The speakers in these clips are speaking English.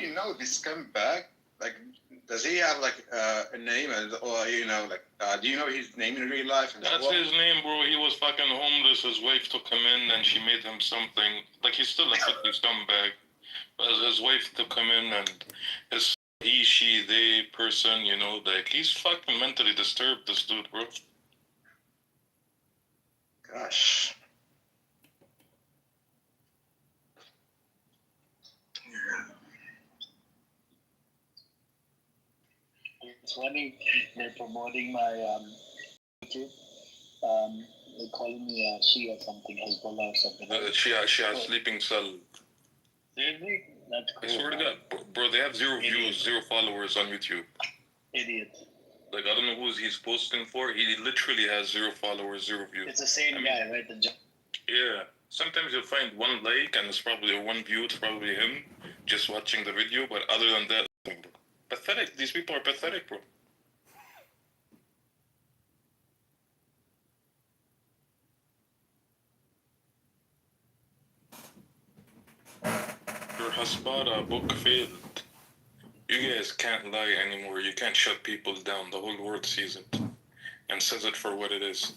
you know this scumbag? Like, does he have like a name, or do you know his name in real life? That's his name, bro. He was fucking homeless. His wife took him in, and she made him something. Like, he's still a filthy scumbag. But his wife took him in, and his he, she, they person, like, he's fucking mentally disturbed, this dude, bro. Gosh. It's funny, they're promoting my YouTube. They're calling me she or something, Hezbollah or something. She has sleeping cell. Seriously? That's cool. I swear to God, bro, they have 0 views, 0 followers on YouTube. Idiot. Like, I don't know who he's posting for. He literally has 0 followers, 0 views. It's the same guy, right? Yeah. Sometimes you'll find 1 like, and it's probably 1 view. It's probably him just watching the video. But other than that, bro, pathetic. These people are pathetic, bro. Your Hasbara book failed. You guys can't lie anymore. You can't shut people down. The whole world sees it and says it for what it is.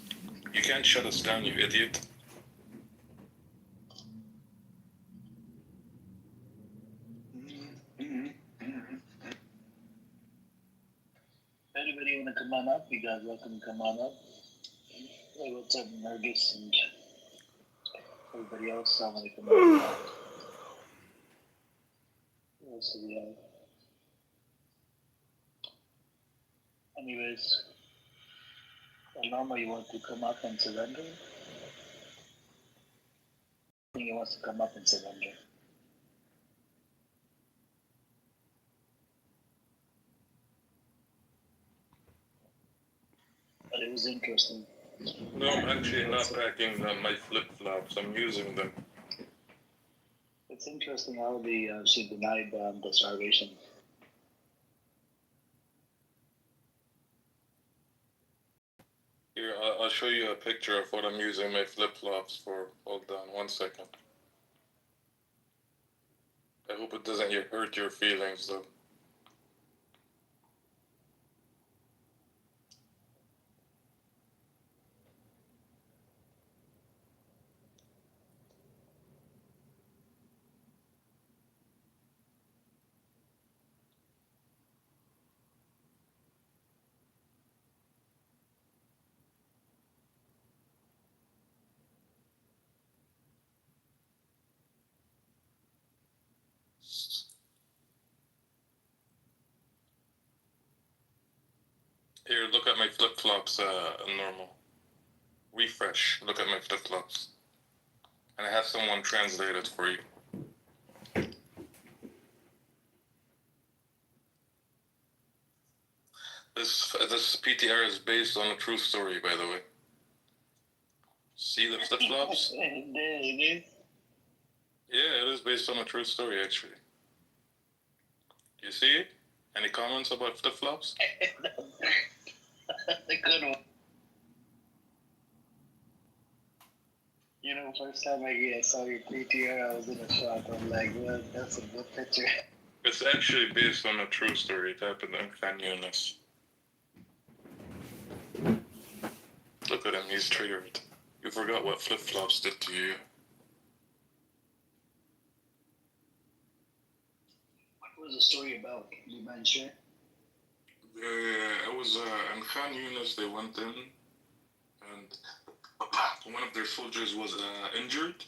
You can't shut us down, you idiot. Anybody want to come on up? You guys welcome to come on up. Hey, what's up, Nergis and everybody else? I want to come on up. What else do we have? Anyways, Norma, you want to come up and surrender? I think he wants to come up and surrender. But it was interesting. No, I'm actually not packing my flip-flops. I'm using them. It's interesting how she denied the starvation. Here, I'll show you a picture of what I'm using my flip-flops for. Hold on 1 second. I hope it doesn't hurt your feelings, though. Here, look at my flip-flops, normal. Refresh, look at my flip-flops. And I have someone translate it for you. This PTR is based on a true story, by the way. See the flip-flops? It is? Yeah, it is based on a true story, actually. You see it? Any comments about flip-flops? That's a good one. First time I saw your PTR, I was in a shock. I'm like, well, that's a good picture. It's actually based on a true story. It happened in Khan Yunis. Look at him, he's triggered. You forgot what flip-flops did to you. What was the story about? Do you mind sharing? It was in Khan Yunis. They went in, and one of their soldiers was injured.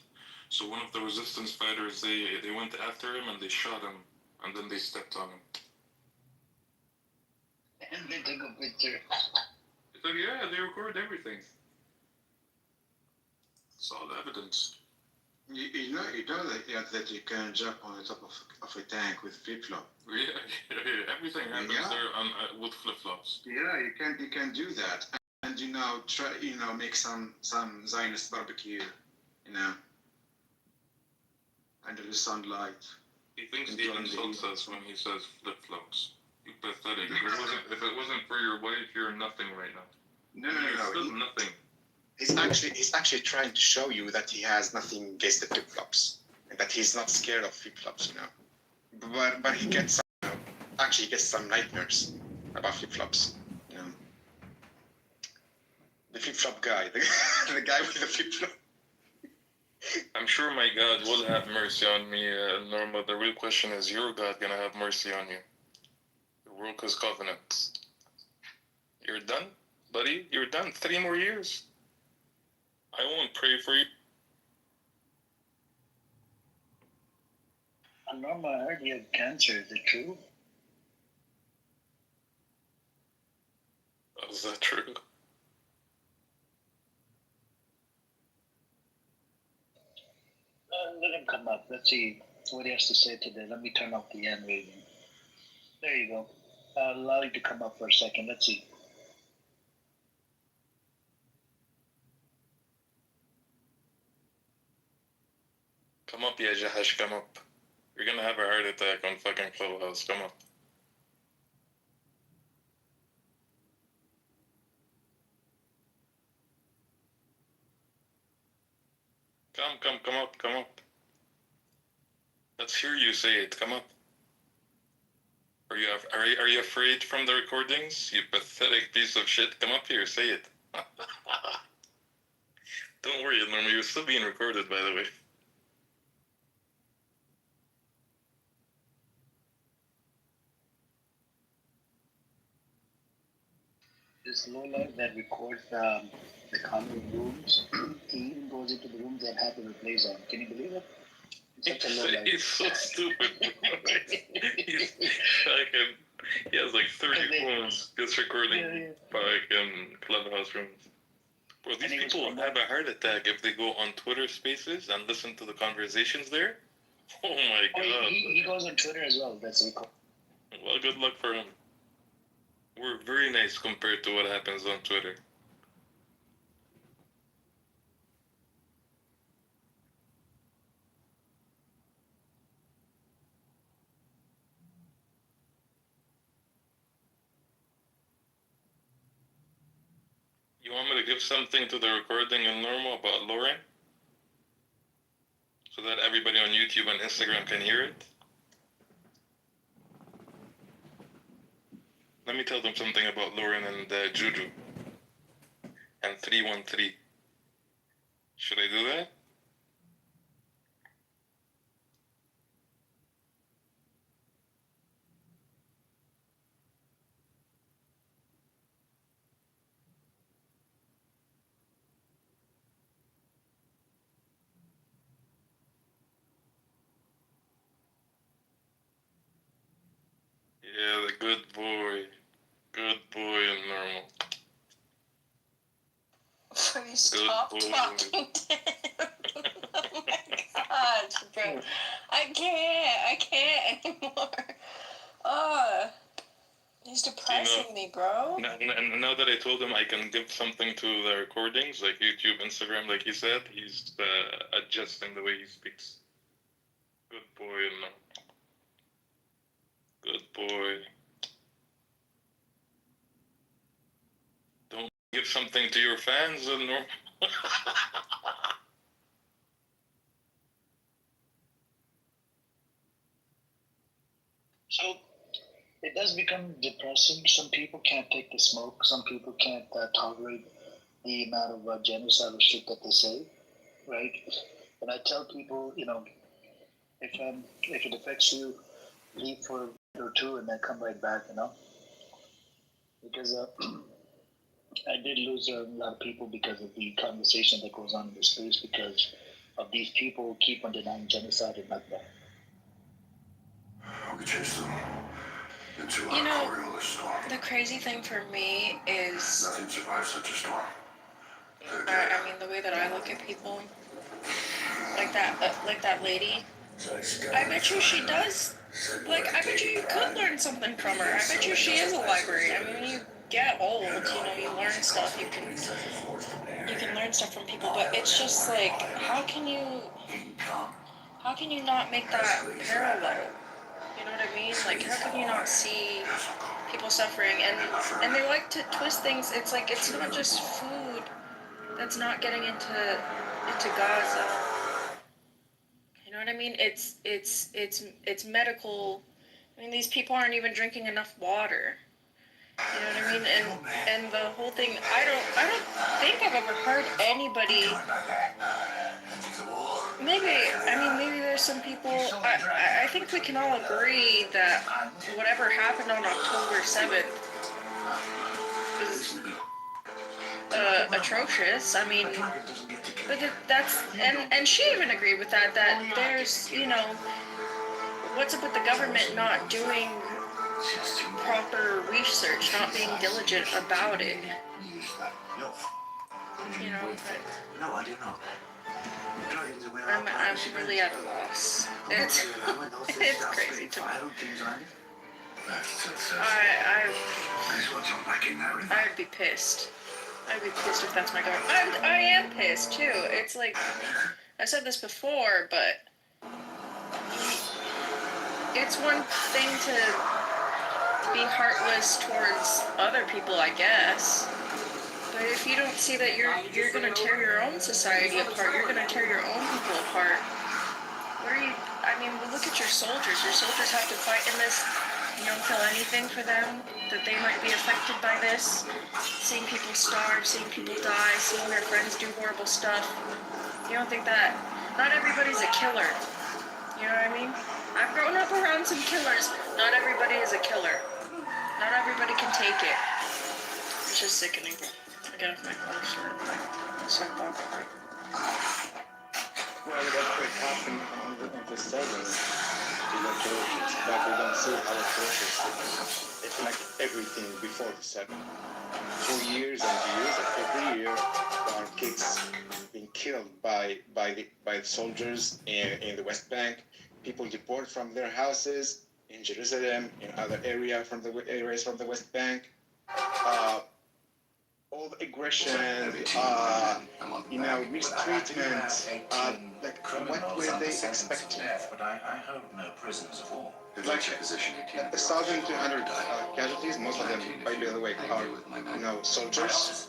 So one of the resistance fighters, they went after him and they shot him, and then they stepped on him. And they took a picture. It's like, yeah, they record everything. It's all evidence. You know that you can jump on the top of a tank with flip-flop. Yeah, everything happens there with flip-flops. Yeah, you can do that, and try make some Zionist barbecue, under the sunlight. He thinks he insults us when he says flip-flops. You pathetic. If it wasn't for your wife, you're nothing right now. No. You're still nothing. He's actually trying to show you that he has nothing against the flip-flops, and that he's not scared of flip-flops, but he gets some, actually he gets some nightmares about flip-flops. The flip-flop guy, the guy with the flip-flop. I'm sure my God will have mercy on me, Norma. The real question is, your God gonna have mercy on you? You broke his covenants. You're done, buddy. You're done. 3 more years. I won't pray for you. Norma, I heard you have cancer. Is it true? Is that true? Let him come up. Let's see what he has to say today. Let me turn off the hand waving. There you go. I'll allow you to come up for a second. Let's see. Come up, yeah, Jahash, come up. You're gonna have a heart attack on fucking Clubhouse. Come up. Come up. Let's hear you say it. Come up. Are you afraid from the recordings? You pathetic piece of shit. Come up here, say it. Don't worry, Norma, you're still being recorded, by the way. This lowlife that records the common rooms, he even goes into the rooms that have the replays on. Can you believe it? Such a lowlife. He's so stupid. He's fucking. He has like 30 phones just recording fucking Clubhouse rooms. Bro, these people have a heart attack if they go on Twitter Spaces and listen to the conversations there. Oh my God. He goes on Twitter as well. That's it. Well, good luck for him. We're very nice compared to what happens on Twitter. You want me to give something to the recording in Normal about Lauren? So that everybody on YouTube and Instagram can hear it? Let me tell them something about Lauren and Juju. And 313. Should I do that? Yeah, the good boy. Good boy in Normal. Please stop talking to him. Oh my gosh, bro. I can't anymore. He's depressing me, bro. Now that I told him I can give something to the recordings, like YouTube, Instagram, like he said, he's adjusting the way he speaks. Good boy in Normal. Good boy. Don't give something to your fans in Normal. So it does become depressing. Some people can't take the smoke. Some people can't tolerate the amount of genocidal shit that they say, right? And I tell people, if it affects you, leave for a week or two and then come right back, because I did lose a lot of people because of the conversation that goes on in the space because of these people who keep on denying genocide and not that. We changed them into the crazy thing for me is nothing survives such a storm. I mean, the way that I look at people, like that lady, I bet you she does. Like, I bet you could learn something from her. I bet you she is a library. I mean, when you get old, you learn stuff. You can learn stuff from people, but it's just like, how can you not make that parallel? You know what I mean? Like, how can you not see people suffering? And they like to twist things. It's like, it's not just food that's not getting into Gaza. You know know what I mean? It's medical. I mean, these people aren't even drinking enough water. You know what I mean? And the whole thing, I don't think I've ever heard anybody. Maybe there's some people. I think we can all agree that whatever happened on October 7th was atrocious. I mean, but that's and she even agreed with that. That there's what's up with the government not doing proper research, not being diligent about it. No, I do not. I'm really at a loss. It's crazy to me. I'd be pissed. I'd be pissed if that's my government. I am pissed too. It's like I said this before, but it's one thing to be heartless towards other people, I guess. But if you don't see that you're gonna tear your own society apart, you're gonna tear your own people apart. What are you? I mean, look at your soldiers. Your soldiers have to fight in this. You don't feel anything for them that they might be affected by this. Seeing people starve, seeing people die, seeing their friends do horrible stuff. You don't think that? Not everybody's a killer. You know what I mean? I've grown up around some killers. Not everybody is a killer. Not everybody can take it. It's just sickening. I get off my horse or my soapbox. Well, that's what happened on the 7th to the churches, but we don't see our churches. It's like everything before the 7th. For years and years, and every year, there are kids being killed by the soldiers in the West Bank. People deported from their houses in Jerusalem, in other areas from the West Bank. All the aggression, mistreatment, like what were they expecting? But I hope no prisoners of war. Like 1,200 casualties, most of them, by the way, are soldiers,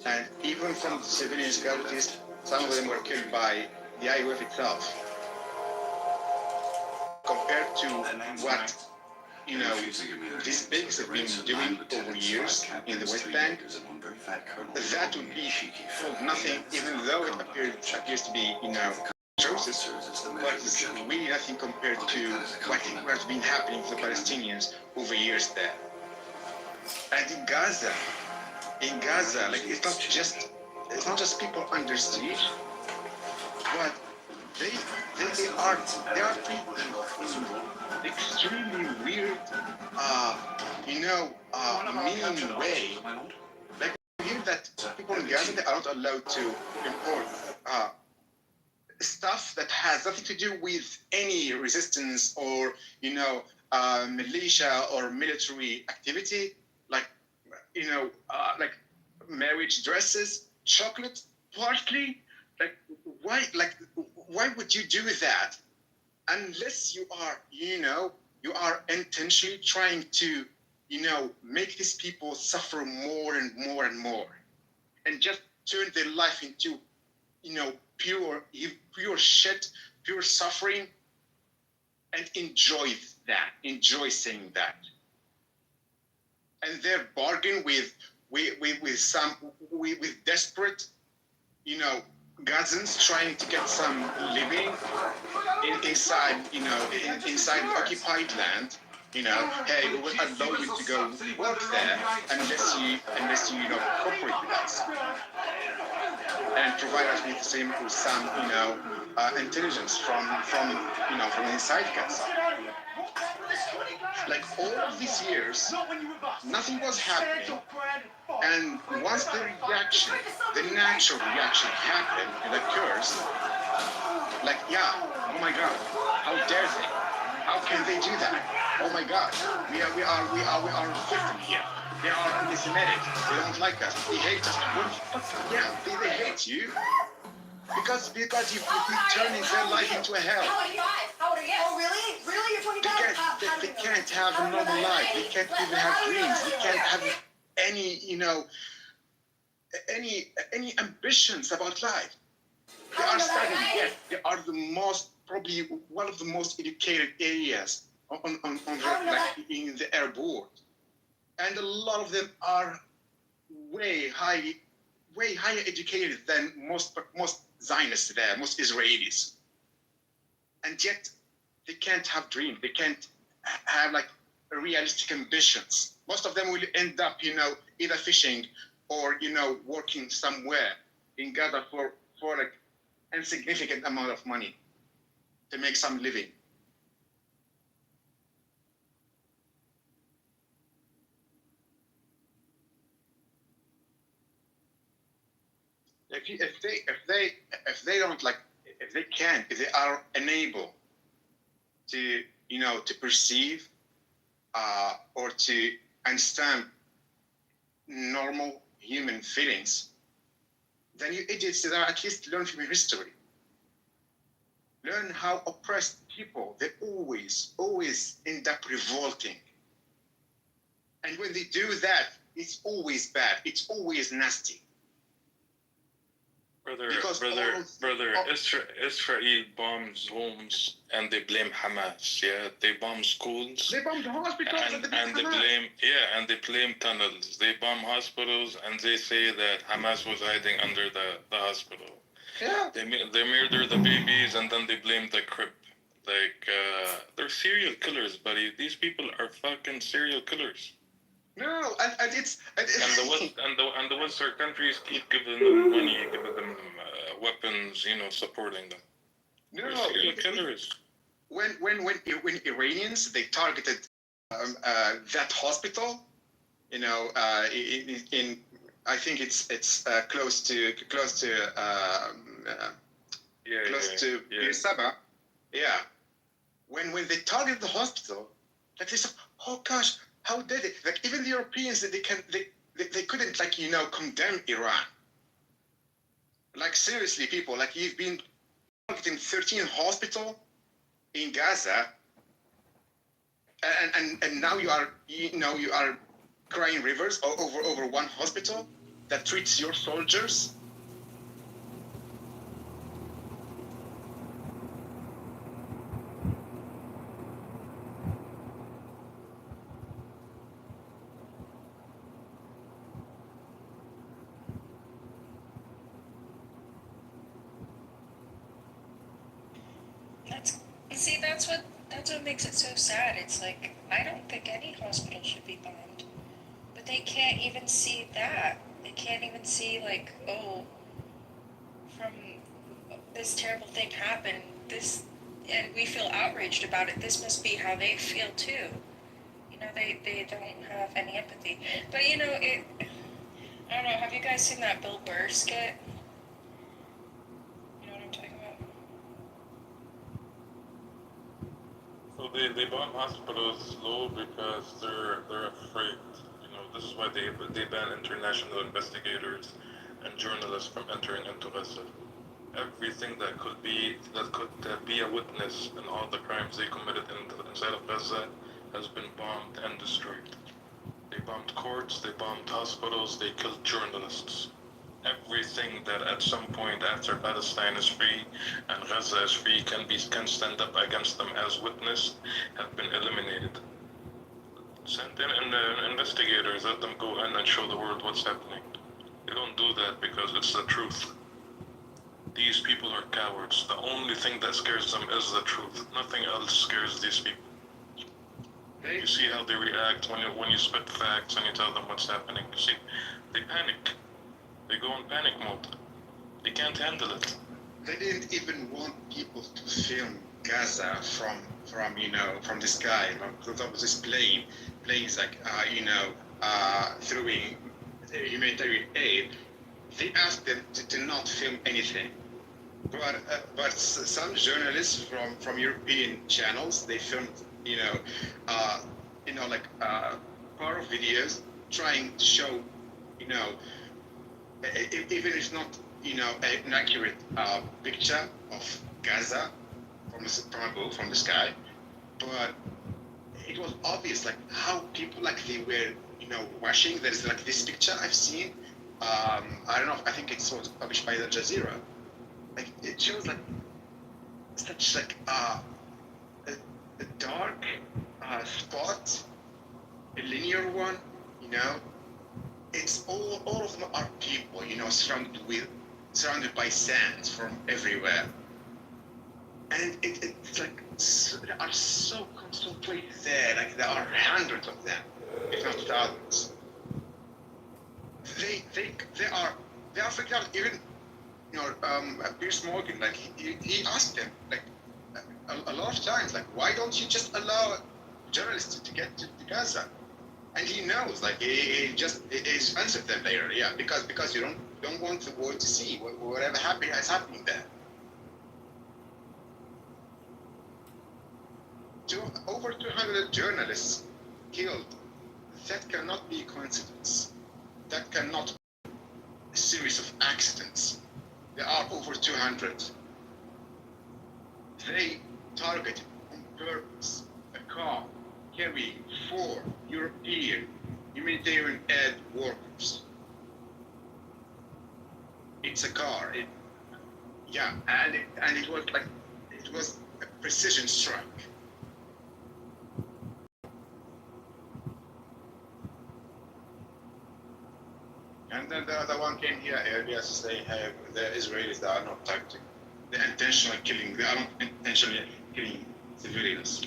and even from the civilian casualties, some of them were killed by the IUF itself. Compared to what these pigs have been doing over years in the West Bank, that would be nothing, even though it appears to be, atrocious, but it's really nothing compared to what has been happening to the Palestinians over years there. And in Gaza, like it's not just people under siege, but they are people in extremely weird, mean way. Like we hear that people in Gaza, they are not allowed to import stuff that has nothing to do with any resistance or militia or military activity, like like marriage dresses, chocolate, parsley. Why would you do that unless you are intentionally trying to make these people suffer more and more and more, and just turn their life into pure shit, pure suffering, and enjoy saying that. And they're bargain with desperate, Gazans trying to get some living inside occupied land. Hey, we will allow you to go work there unless you cooperate with us and provide us with some intelligence from inside Gaza. Like all of these years, nothing was happening, and once the natural reaction happened and occurs, like, oh my God, how dare they? How can they do that? Oh my God, we are victim here. They are anti-Semitic. They don't like us. They hate us. They hate you because you turning their life into a hell. How old are you? Oh, really? Really? You're 25? They can't have a normal life. They can't even have dreams. They can't have any ambitions about life. They are stagnant. Yes, they are the most probably one of the most educated areas in the airport, and a lot of them are way higher educated than most Zionists there, most Israelis, and yet they can't have dreams. They can't have like realistic ambitions. Most of them will end up, either fishing or working somewhere in Gaza for like insignificant amount of money to make some living. If they don't like, if they are unable to to perceive or to understand normal human feelings, then you idiots that are at least learn from your history. Learn how oppressed people, they always end up revolting. And when they do that, it's always bad. It's always nasty. Brother, Israel bombs homes and they blame Hamas. Yeah, they bomb schools. They bomb the hospitals and they blame tunnels. They bomb hospitals and they say that Hamas was hiding under the hospital. Yeah. They murder the babies and then they blame the crib. Like they're serial killers, buddy. These people are fucking serial killers. No, and it's and the Western countries keep giving them money, giving them weapons, supporting them. No, serial killers. When Iranians they targeted that hospital, in I think it's close to Bir Saba. Yeah. When they targeted the hospital, like they said, oh gosh, how did it? Like even the Europeans, they couldn't condemn Iran. Like seriously, people, like you've been targeting 13 hospitals in Gaza, and now you are crying rivers over one hospital that treats your soldiers. That's what makes it so sad. It's like, I don't think any hospital should be bombed, but they can't even see that. They can't even see like, oh, from this terrible thing happened, and we feel outraged about it. This must be how they feel too. They don't have any empathy. But I don't know. Have you guys seen that Bill Burr skit? You know what I'm talking about? So they bomb hospitals low because they're afraid. This is why they ban international investigators and journalists from entering into Gaza. Everything that could be a witness in all the crimes they committed inside of Gaza has been bombed and destroyed. They bombed courts, they bombed hospitals, they killed journalists. Everything that at some point after Palestine is free and Gaza is free can stand up against them as witness have been eliminated. Send in investigators, let them go in and show the world what's happening. They don't do that because it's the truth. These people are cowards. The only thing that scares them is the truth. Nothing else scares these people. You see how they react when you spit facts and you tell them what's happening. You see, they panic. They go in panic mode. They can't handle it. They didn't even want people to film Gaza from the sky. Because of this planes like throwing humanitarian aid. They asked them to not film anything. But some journalists from European channels, they filmed part of videos trying to show even if it's not an accurate picture of Gaza from the sky, but it was obvious like how people they were watching. There's this picture I've seen. I don't know. I think it was published by Al Jazeera. Like it shows such like a dark spot, a linear one, you know. It's all of them are people, you know, surrounded by sands from everywhere. And it's like there are so concentrated there, like there are hundreds of them, if not thousands. They are for example, even you know Pierce Morgan, like he asked them like a lot of times, like, why don't you just allow journalists to get to Gaza? And he knows, like he answered them later, yeah, because you don't want the world to see whatever is happening there. Over 200 journalists killed. That cannot be a coincidence. That cannot be a series of accidents. There are over 200. They targeted on purpose a car carrying 4 European humanitarian aid workers. It's a car. And it was a precision strike. And then the other one came here earlier to say, hey, the Israelis, they are not tactic. They are not intentionally killing civilians.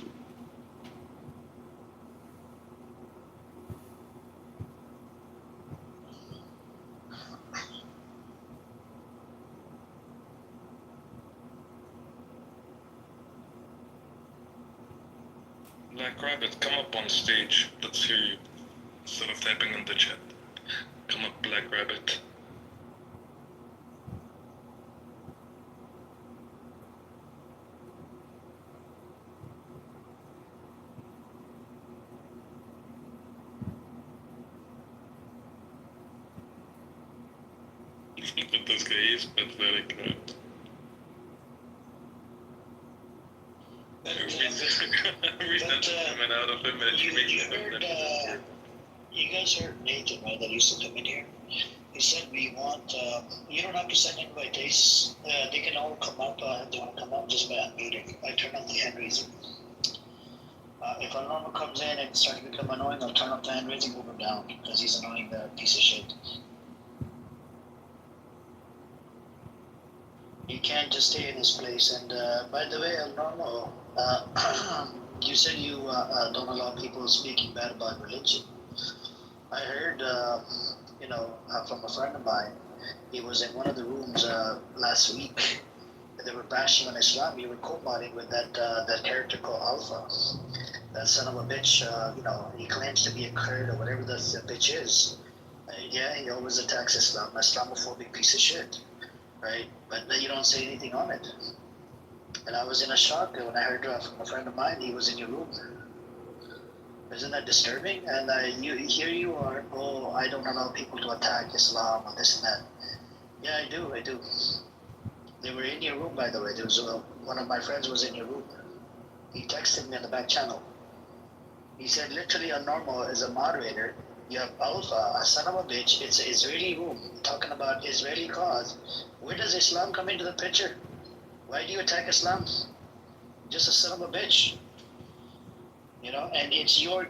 Black Rabbit, come up on stage. Let's hear you. Instead of typing in the chat. Come up, Black Rabbit. This guy is pathetic, right? Read that comment out of him and he makes something. You guys heard Nathan, right, that used to come in here? He said, we want, you don't have to send invitations. They can all come up. If they want to come up, just by unmuting. I turn off the hand raising. If a normal comes in and starts to become annoying, I'll turn off the hand raising, move him down, because he's annoying, the piece of shit. You can't just stay in this place. And by the way, Normal, you said you don't allow people speaking bad about religion. I heard, from a friend of mine, he was in one of the rooms last week. They were bashing on Islam. You were co-modding with that character called Alpha. That son of a bitch, he claims to be a Kurd or whatever the bitch is. Yeah, he always attacks Islam, Islamophobic piece of shit, right? But you don't say anything on it. And I was in a shock when I heard from a friend of mine, he was in your room. Isn't that disturbing? And here you are, oh, I don't allow people to attack Islam or this and that. Yeah, I do. They were in your room, by the way. There was one of my friends was in your room. He texted me on the back channel. He said, literally, Normal is a moderator. You have Alpha, a son of a bitch. It's an Israeli room talking about Israeli cause. Where does Islam come into the picture? Why do you attack Islam? Just a son of a bitch. And it's your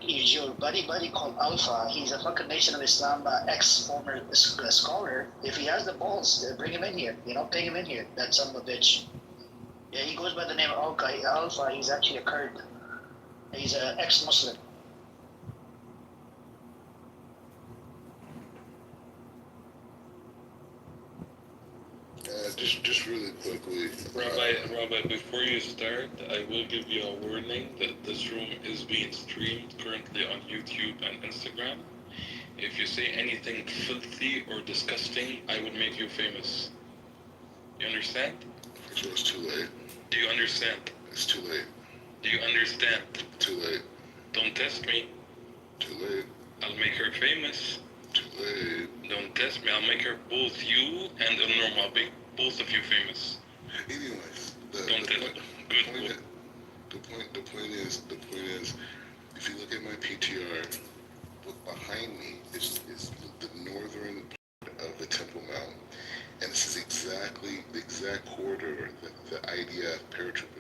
buddy called Alpha. He's a fucking Nation of Islam ex-former scholar. If he has the balls, bring him in here. Ping him in here. That son of a bitch. Yeah, he goes by the name of Alpha. He's actually a Kurd. He's an ex-Muslim. Just really quickly. Rabbi, before you start, I will give you a warning that this room is being streamed currently on YouTube and Instagram. If you say anything filthy or disgusting, I will make you famous. You understand? So it's too late. Do you understand? It's too late. Do you understand? Too late. Don't test me. Too late. I'll make her famous. Too late. Don't test me. I'll make her both you and Normal. I'll make both of you famous. Anyways, the point is, if you look at my PTR, look behind me is the northern part of the Temple Mount. And this is exactly the exact corridor that the IDF paratroopers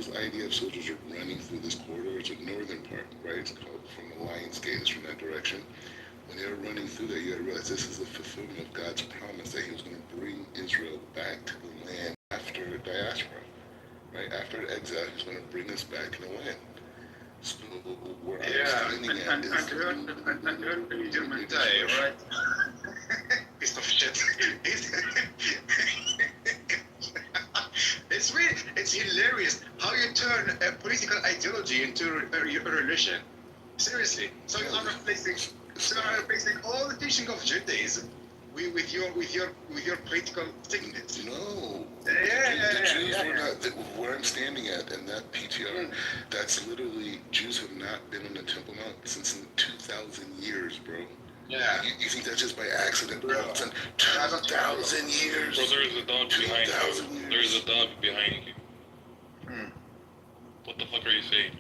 those IDF soldiers are running through this corridor. It's a northern part, right? It's called from the Lion's Gate. It's from that direction. When they're running through there, you gotta realize this is the fulfillment of God's promise that He was going to bring Israel back to the land after diaspora, right? After exile, He's going to bring us back to the land. So where I'm standing at is... And you German die, right? Piece of shit. It's hilarious how you turn a political ideology into a religion. Seriously. So you are replacing all the teaching of Judaism with your political sickness. No. The Jews were not, where I'm standing at, and that PTR, that's literally, Jews have not been on the Temple Mount since 2,000 years, bro. Yeah. You think that's just by accident, bro? It's in 2,000 years. Bro, there is a dog behind you. There is a dog behind you. What the fuck are you saying?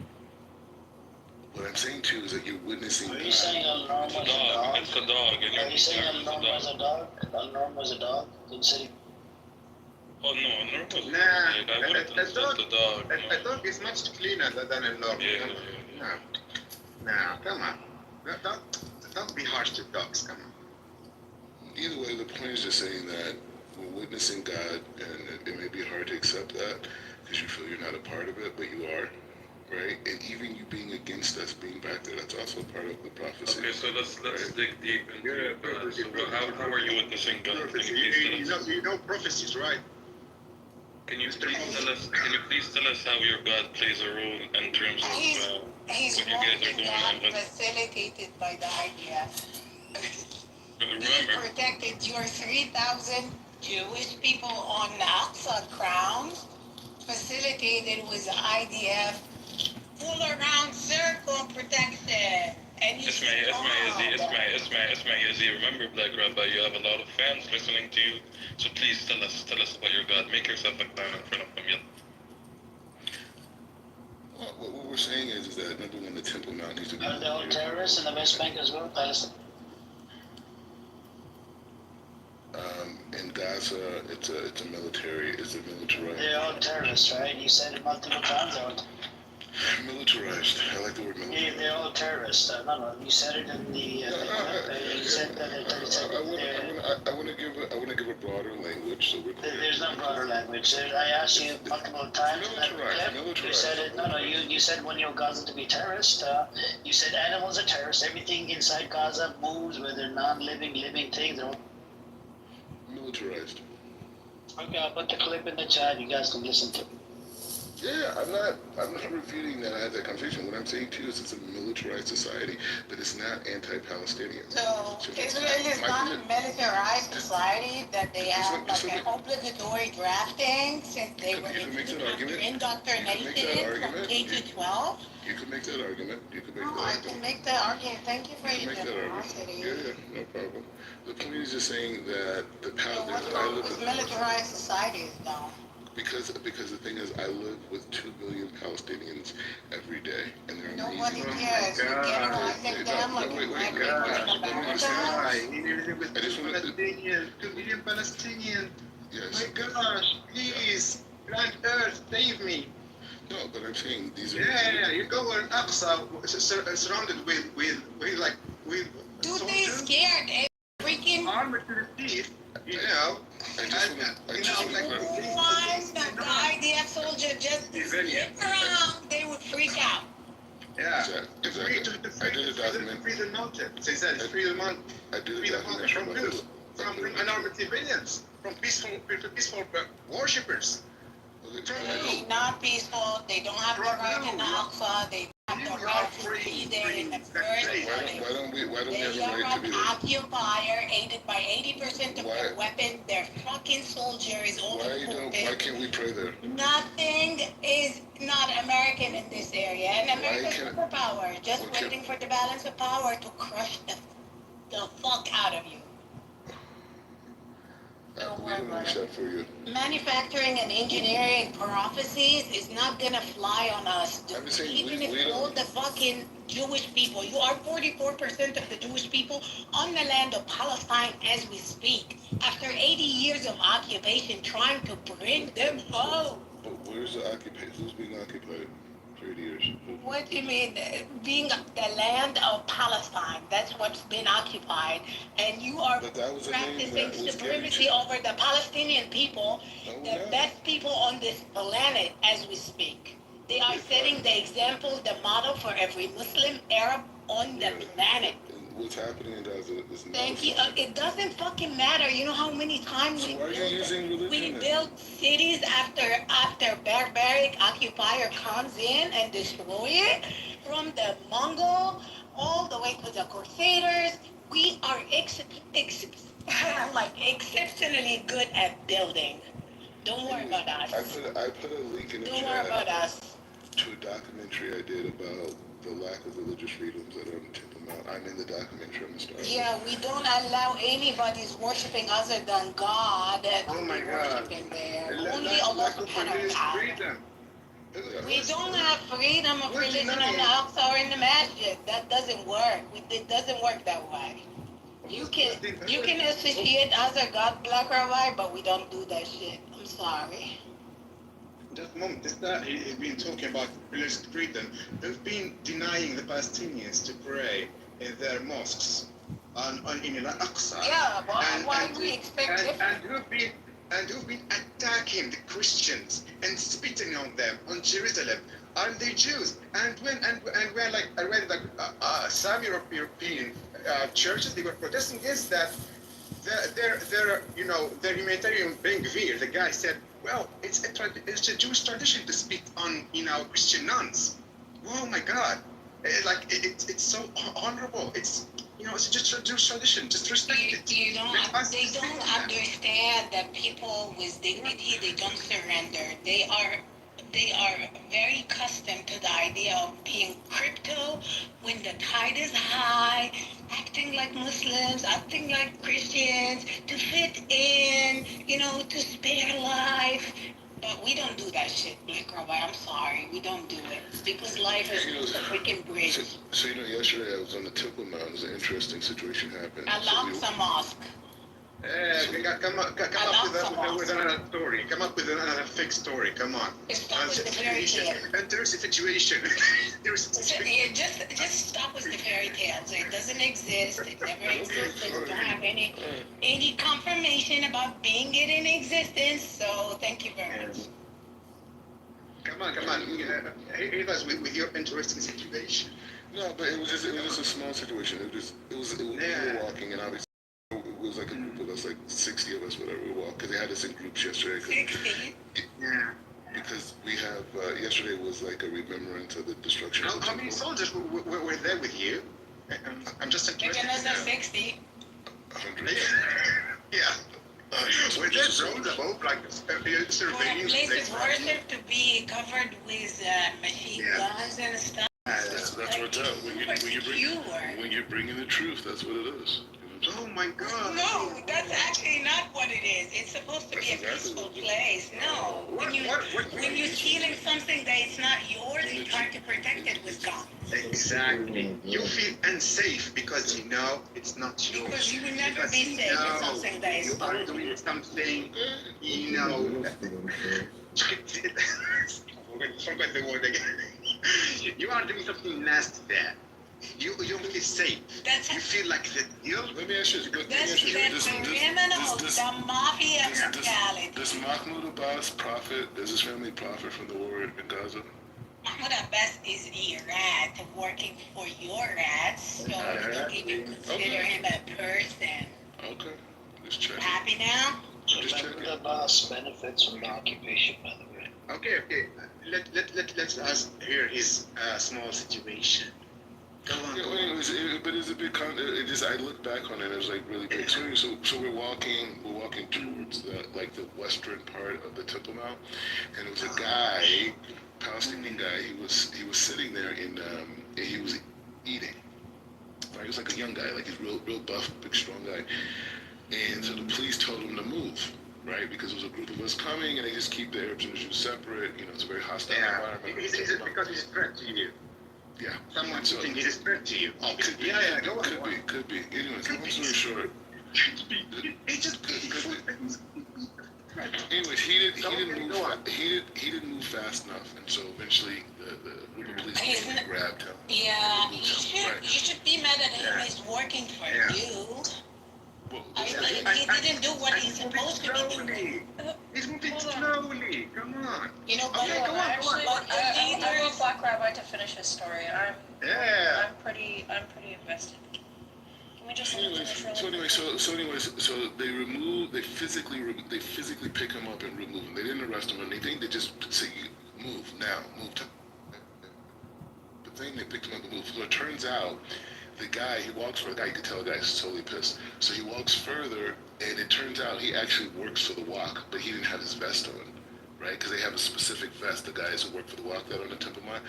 What I'm saying too is that you're witnessing... Are you saying Al-Norm was a dog? It's a dog. And Are you saying Al-Norm was a dog? Al-Norm was a dog? Didn't say... Oh no, Al-Norm was Nah, I wouldn't insult the dog. A dog is much cleaner than a dog. Yeah. No, come on. Don't be harsh to dogs, come on. Either way, the point is just saying that we're witnessing God, and it may be hard to accept that because you feel you're not a part of it, but you are, right? And even you being against us being back there, that's also part of the prophecy. Okay, so let's dig deep into it. So how are you witnessing God? You know prophecies, right? Can you please tell us how your God plays a role in terms of He's what you guys are doing? not facilitated by the IDF. He Remember, protected your 3,000 Jewish people on Al-Aqsa grounds, facilitated with IDF, full around circle protection. And you Isma Yazid, remember, Black Rabbi, you have a lot of fans listening to you, so please tell us about your God. Make yourself look down in front of them, What we're saying is that number one, the Temple Mount needs to be... Are there all terrorists in the West Bank as well, Palestine? In Gaza, it's a militarized. They're all terrorists, right? You said it multiple times. Militarized. I like the word militarized. Yeah, they're all terrorists. No, you said it in the. You said that I want to give a broader language, so we're clear. There's no broader language. I asked you multiple times. Militarized. You said it. No. You said when you're Gaza to be terrorist. You said animals are terrorists. Everything inside Gaza moves, whether non-living, living things. Militarized. Okay, I'll put the clip in the chat. You guys can listen to it. Yeah, I'm not refuting that I had that conversation. What I'm saying too is it's a militarized society, but it's not anti-Palestinian. So Israel is not a militarized society that they have like an obligatory drafting since they were indoctrinated from K to 12. You could make that argument. I can make that argument. Thank you for your generosity. Yeah, no problem. The point is just saying that the militarized societies though. Because the thing is, I live with 2 billion Palestinians every day, and they're Nobody amazing. cares. You're generalizing them like Wait. I just want to... 2 million Palestinians. Yes. My gosh, please, planet Earth, save me. No, but I'm saying these are... Yeah, you go in Aqsa, surrounded with Do they soldiers, scared? Freaking armored to the teeth, you know. who wants the IDF soldier just to sit around? They would freak out. Yeah, Exactly. I did a document. Free the mountain. They said free the mountain. I did a documentary From about who? this. From unarmed civilians, from peaceful worshippers. Not peaceful. They don't have the right in Al-Aqsa. They don't have the right to be there in the first place. Why don't we They have the are right to be an there? occupier, aided by 80% of their weapons. Their fucking soldiers all Why can't we pray there? Nothing is not American in this area. And America's can't- superpower, just Okay. waiting for the balance of power to crush the fuck out of you. We don't wish that for you. Manufacturing and engineering prophecies is not gonna fly on us. I'm saying Even we if all don't- the fucking Jewish people, you are 44% of the Jewish people on the land of Palestine as we speak, after 80 years of occupation trying to bring them home. But where's the occupied? Who's being occupied for 80 years? What do you mean? Being the land of Palestine, that's what's been occupied, and you are But that was a name practicing that was given supremacy to. over the Palestinian people, No, the we're best people on this planet as we speak. They are setting the example, the model for every Muslim, Arab on the planet. And what's happening in Gaza is not. Thank you. It doesn't fucking matter. You know how many times So why are you using religion we then? build cities after barbaric occupier comes in and destroy it, from the Mongol all the way to the Crusaders. We are like exceptionally good at building. Don't worry about us. I put a link in the Don't worry about chat us. to a documentary I did about the lack of religious freedoms that are on Temple Mount. I'm in the documentary. I'm a star. Yeah, we don't allow anybody's worshiping other than God to Oh my be God. worshiping there. Let- Only let's Allah go for subhanahu this wa ta'ala. freedom. We don't have freedom of We're religion on denying- the Aqsa or in the masjid. That doesn't work. It doesn't work that way. You can associate other God, black or white, but we don't do that shit. I'm sorry. Just a moment, he's been talking about religious freedom. They've been denying the Palestinians to pray in their mosques in Al-Aqsa. Yeah, but why do we expect different? And who've been attacking the Christians and spitting on them on Jerusalem. Aren't they Jews? And when like I read that some European churches, they were protesting against that. Their humanitarian Ben Gvir, the guy said, well, it's a Jewish tradition to spit on Christian nuns. Oh my God, it's so honorable. It's just a Jewish tradition. Just respect it. They don't understand that people with dignity, they don't surrender. They are very accustomed to the idea of being crypto when the tide is high, acting like Muslims, acting like Christians, to fit in, to spare life. But we don't do that shit, Black Rabbi. I'm sorry. We don't do it. Because life is a freaking bridge. So yesterday I was on the Temple Mount. It was an interesting situation happened. Al-Aqsa Mosque. Come up with another story. Come up with another fake story. Come on. Stop with the fairy tale. And there's a situation. Just stop with the fairy tales. It doesn't exist. It never existed. We don't have any confirmation about being it in existence. So thank you very much. Come on. Hit us with your interesting situation. No, but it was just a small situation. We were walking, and obviously it was like a group of us, like 60 of us, whatever we walked, because they had us in groups yesterday. 60? Yeah. Because we have yesterday was like a remembrance of the destruction. How many soldiers were there with you? I'm just interested. Another 60. 100. Yeah. Were there drones above, like surveillance? For a place of worship to be covered with machine guns and stuff. That's what it's at. When you bring in the truth, that's what it is. Oh my God. No, that's actually not what it is. It's supposed to be a peaceful place. No. When you're stealing something that is not yours, you try to protect it with guns. Exactly. You feel unsafe because it's not yours. Because you will never be safe with something that is you are stolen. doing something, forget the word again. You are doing something nasty there. You feel safe. You feel like the Let me ask you. That's the criminal, the mafia mentality. Does Mahmoud Abbas profit? Does his family profit from the war in Gaza? Mahmoud Abbas is a rat working for your rats, so you don't even consider him a person. Okay, just checking. Happy now? Just checking. The boss benefits from the occupation, by the way. Okay. Let's us hear his small situation. Go on. But it's a big. I look back on it. It was like really big. So we're walking towards the western part of the Temple Mount, and it was a guy, Palestinian guy. He was sitting there and he was eating. Right, he was like a young guy, like he's real buff, big strong guy. And so the police told him to move. Right, because there was a group of us coming, and they just keep the Arabs and the Jews separate. It's a very hostile environment. Is it because he's a threat to you? Yeah. Someone thinks he's a threat to you. Oh, could be. Yeah, go on. Could be. Anyways, long story short. He just Anyways, he didn't move fast enough, and so eventually the police came and grabbed him. Yeah, Removed him. Right. you should be mad at him. He's working for you. Well, I mean, he didn't do what he's supposed to be doing. He's moving Hold on. slowly. Come on. You know, but Okay, go on. Actually, But the I want leaders- Black Rabbi to finish his story. Yeah. I'm pretty invested. Can we just let him Anyways, finish really so they physically pick him up and remove him. They didn't arrest him or anything. They just say, move now, move. The thing, they picked him up and moved. So it turns out the guy, he walks for a guy, you can tell the guy's totally pissed. So he walks further, and it turns out he actually works for the walk, but he didn't have his vest on, right? Because they have a specific vest, the guys who work for the walk that on the Temple Mount,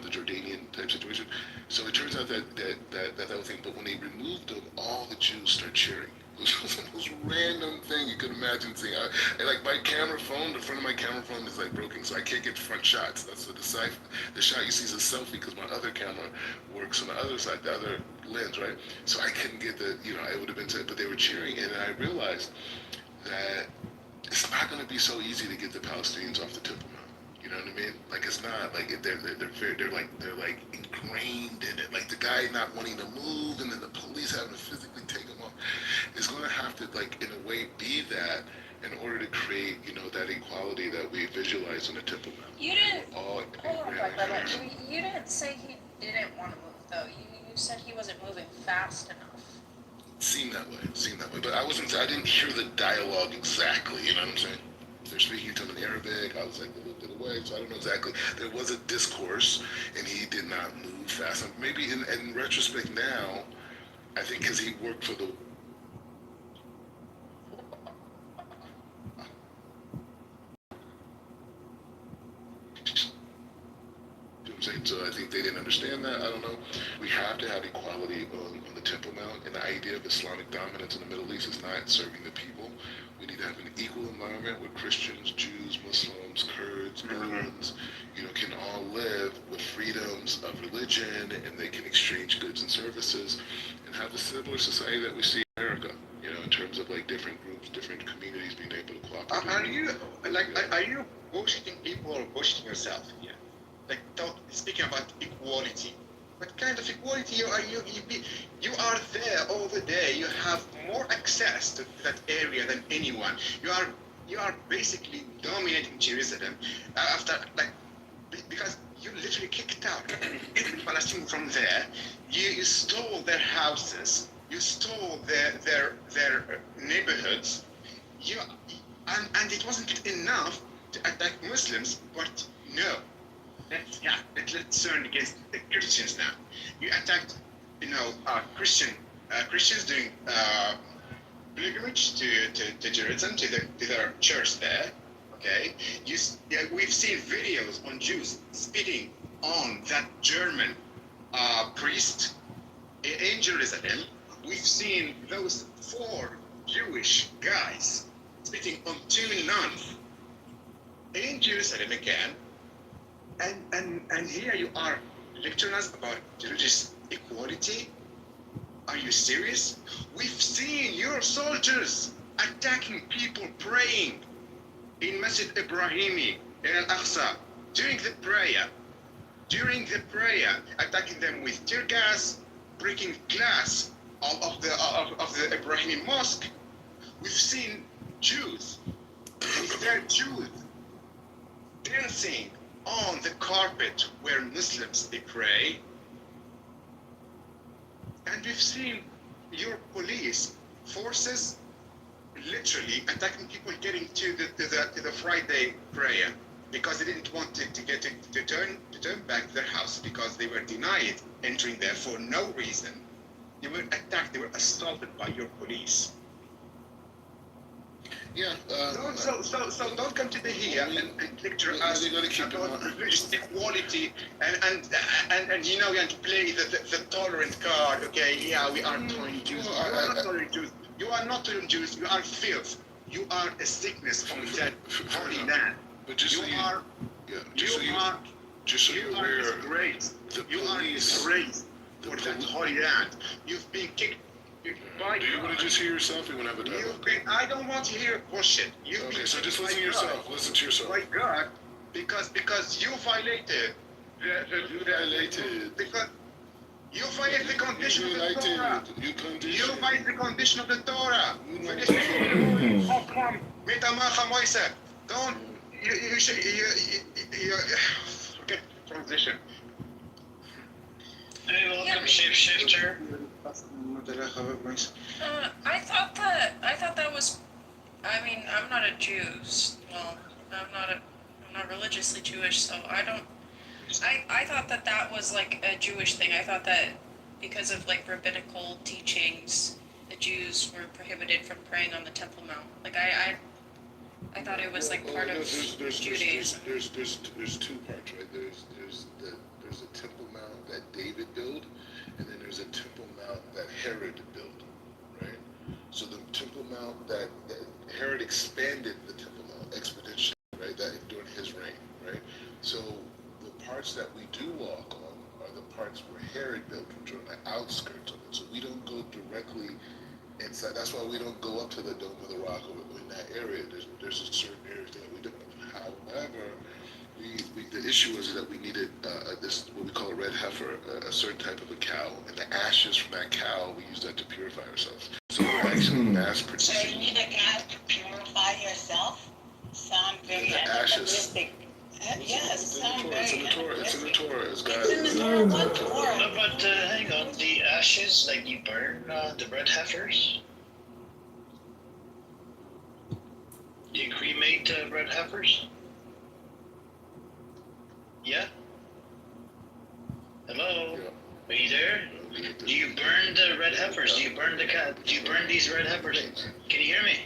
the Jordanian type situation. So it turns out that whole thing, but when they removed him, all the Jews start cheering. It was the most random thing you could imagine seeing. And like my camera phone, the front of my camera phone is like broken, so I can't get front shots. That's what the shot you see is a selfie because my other camera works on the other side, the other lens, right? So I couldn't get it would have been, but they were cheering, and I realized that it's not going to be so easy to get the Palestinians off the Temple Mount. You know what I mean? Like it's not like they're like ingrained in it. Like the guy not wanting to move, and then the police having to physically take him off. It's going to have to, like, in a way, be that in order to create, that equality that we visualize on the Temple Mount. You didn't. All Hold on, Black Rabbi. You didn't say he didn't want to move though. You said he wasn't moving fast enough. Seemed that way, but I didn't hear the dialogue exactly, you know what I'm saying? They're speaking to him in Arabic, I was like a little bit away, so I don't know exactly. There was a discourse, and he did not move fast enough. Maybe in retrospect now, I think because he worked for the so I think they didn't understand that. I don't know. We have to have equality on the Temple Mount, and the idea of Islamic dominance in the Middle East is not serving the people. We need to have an equal environment where Christians, Jews, Muslims, Kurds, Bedouins, can all live with freedoms of religion, and they can exchange goods and services, and have a similar society that we see in America. In terms of like different groups, different communities being able to cooperate. Are you bullshitting people or bullshitting yourself here? Like speaking about equality. What kind of equality you are there all the day. You have more access to that area than anyone. You are basically dominating Jerusalem after because you literally kicked out every Palestinian from there. You stole their houses. You stole their neighborhoods. And it wasn't enough to attack Muslims, but no. Let's turn against the Christians now. You attacked, Christians doing pilgrimage to Jerusalem, to their church there. Okay, we've seen videos on Jews spitting on that German priest in Jerusalem. We've seen those 4 Jewish guys spitting on 2 nuns in Jerusalem again. And here you are lecturing us about religious equality? Are you serious? We've seen your soldiers attacking people praying in Masjid Ibrahimi in Al-Aqsa during the prayer, attacking them with tear gas, breaking glass of the Ibrahimi mosque. We've seen Jews, Israeli Jews, dancing on the carpet where Muslims they pray, and we've seen your police forces literally attacking people getting to the Friday prayer because they didn't want to turn back to their house because they were denied entering there for no reason. They were attacked. They were assaulted by your police. Yeah. So don't come to the here and lecture us about religious equality and play the tolerant card. Okay, yeah, we are tolerant Jews. You are not tolerant Jews. You are not tolerant Jews. You are filth. You are a sickness from that holy land. But just so you are disgraced. You are disgraced for that holy land. You've been kicked By Do you want to just hear yourself? Or you want to have a you've dialogue? been, I don't want to hear bullshit. You've Okay, been, so just by listen to God, yourself. Listen to yourself. by God, because you violated. You violated. Because you violated the condition of the Torah. You You condition. violated the condition of the Torah. You know Finish what Don't. You should. Forget transition. Hey, welcome, shapeshifter. I thought that was. I mean, I'm not a Jew. Well, I'm not religiously Jewish, so I don't. I thought that was like a Jewish thing. I thought that because of like rabbinical teachings, the Jews were prohibited from praying on the Temple Mount. Like I thought it was like part of Judaism. There's two parts, right? There's a Temple Mount that David built, and then there's a Temple Mount that Herod built, right? So the Temple Mount that Herod expanded the Temple Mount exponentially, right? That during his reign, right? So the parts that we do walk on are the parts where Herod built, which are on the outskirts of it. So we don't go directly inside. That's why we don't go up to the Dome of the Rock or in that area. There's a certain area that we don't. However, the issue is that we needed this what we call a red heifer, a certain type of a cow, and the ashes from that cow we use that to purify ourselves. So we're actually mass So producing. you need a gas to purify yourself? Sound very The ashes. animalistic. Yes, sound very It's in the Torah. It's in the Torah. It's God. It's in the Torah. What No, Torah? but hang on. The ashes, like you burn the red heifers? Do you cremate red heifers? Yeah? Hello? Yeah. Are you there? Do you burn the red heifers? Do you burn the cat? Do you burn these red heifers? Can you hear me?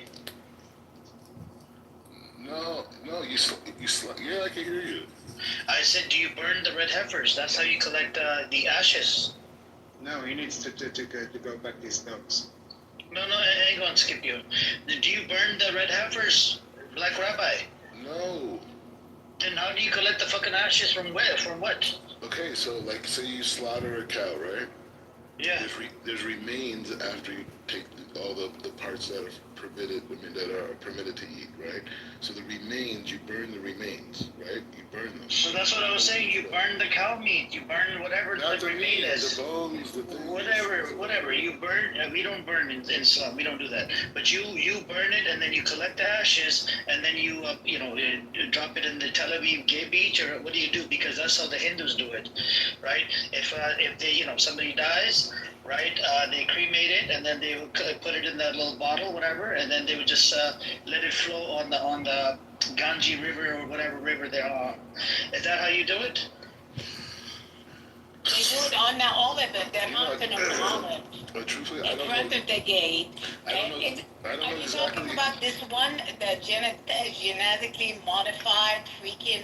No, yeah, I can hear you. I said, do you burn the red heifers? That's how you collect the ashes. No, he needs to go back to his notes. No, hang on, Scipio. Do you burn the red heifers, Black Rabbi? No. Then how do you collect the fucking ashes from where? From what? Okay, so like, say you slaughter a cow, right? Yeah. There's remains after you take all the parts that are permitted. I mean, that are permitted to eat, right? So the remains, you burn the remains, right? You burn them. So that's what I was saying. You burn the cow meat. You burn whatever Not the the remain meat, is. the bones, the things. Whatever. You burn. We don't burn in Islam. We don't do that. But you burn it, and then you collect the ashes, and then you drop it in the Tel Aviv gay beach, or what do you do? Because that's how the Hindus do it, right? If they somebody dies, right? They cremate it, and then they would put it in that little bottle, whatever, and then they would just let it flow on the Ganges River or whatever river they are. Is that how you do it? They do it on all of it. The mountain of Muhammad. But truthfully, I In don't front know. of the gate. I don't know Are you exactly. talking about this one, the genetically modified freaking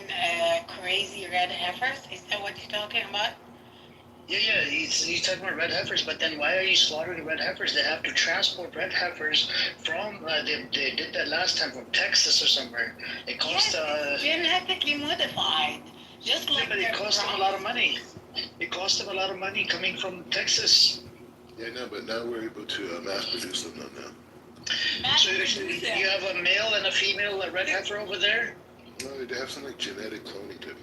crazy red heifers? Is that what you're talking about? Yeah. He's talking about red heifers, but then why are you slaughtering red heifers? They have to transport red heifers from. They did that last time from Texas or somewhere. It cost. Yes, it's genetically modified. Just Yeah, like but it cost them a lot of money. It cost them a lot of money coming from Texas. Yeah, no, but now we're able to mass produce them now. So you have a male and a female red heifer over there? No, they have some like genetic cloning to it.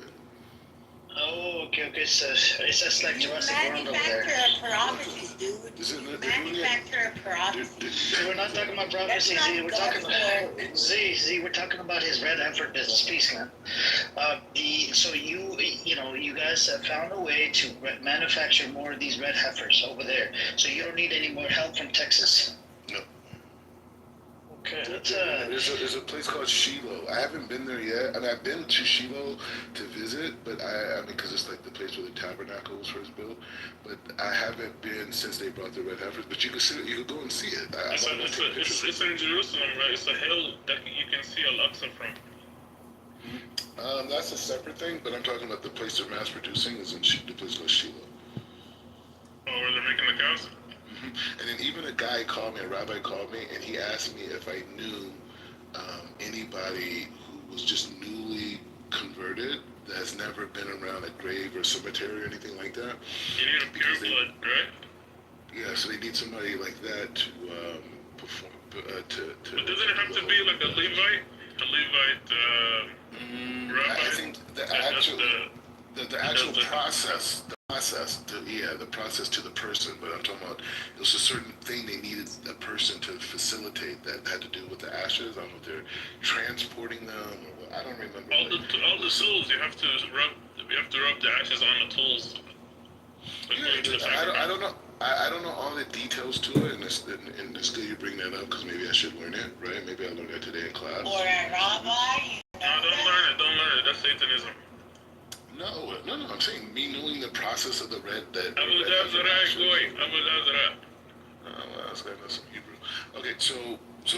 Oh, okay. So it's just like Jurassic World over there. Manufacture prophecies, dude. Manufacture prophecies. We're not talking about prophecy, Z. We're talking about Z. We're talking about his red heifer business. Peace, man. So you guys have found a way to manufacture more of these red heifers over there. So you don't need any more help from Texas. No. Okay, that's There's a place called Shiloh. I haven't been there yet. I mean, I've been to Shiloh to visit, but I mean, because it's like the place where the tabernacle was first built. But I haven't been since they brought the red heifers. But you can see it. You can go and see it. It's in Jerusalem, right? It's a hill that you can see Al-Aqsa from. That's a separate thing, but I'm talking about the place they're mass producing is in the place called Shiloh. Oh, where they're making the cows? And then even a guy called me, a rabbi called me, and he asked me if I knew anybody who was just newly converted that has never been around a grave or cemetery or anything like that. You need a pure blood, right? Yeah, so they need somebody like that to perform. To But doesn't it have to be like a Levite? A Levite rabbi? I think the actual process, the process to the person. But I'm talking about it was a certain thing they needed a person to facilitate that had to do with the ashes. I don't know if they're transporting them or what. I don't remember. All the tools you have to rub. You have to rub the ashes on the tools. I don't know. I don't know all the details to it, and it's good you bring that up because maybe I should learn it, right? Maybe I'll learn that today in class. Or a rabbi. No, don't learn it. That's Satanism. No. I'm saying me knowing the process of the red. Abu Dhabi, Well, I was gonna know some Hebrew. Okay, so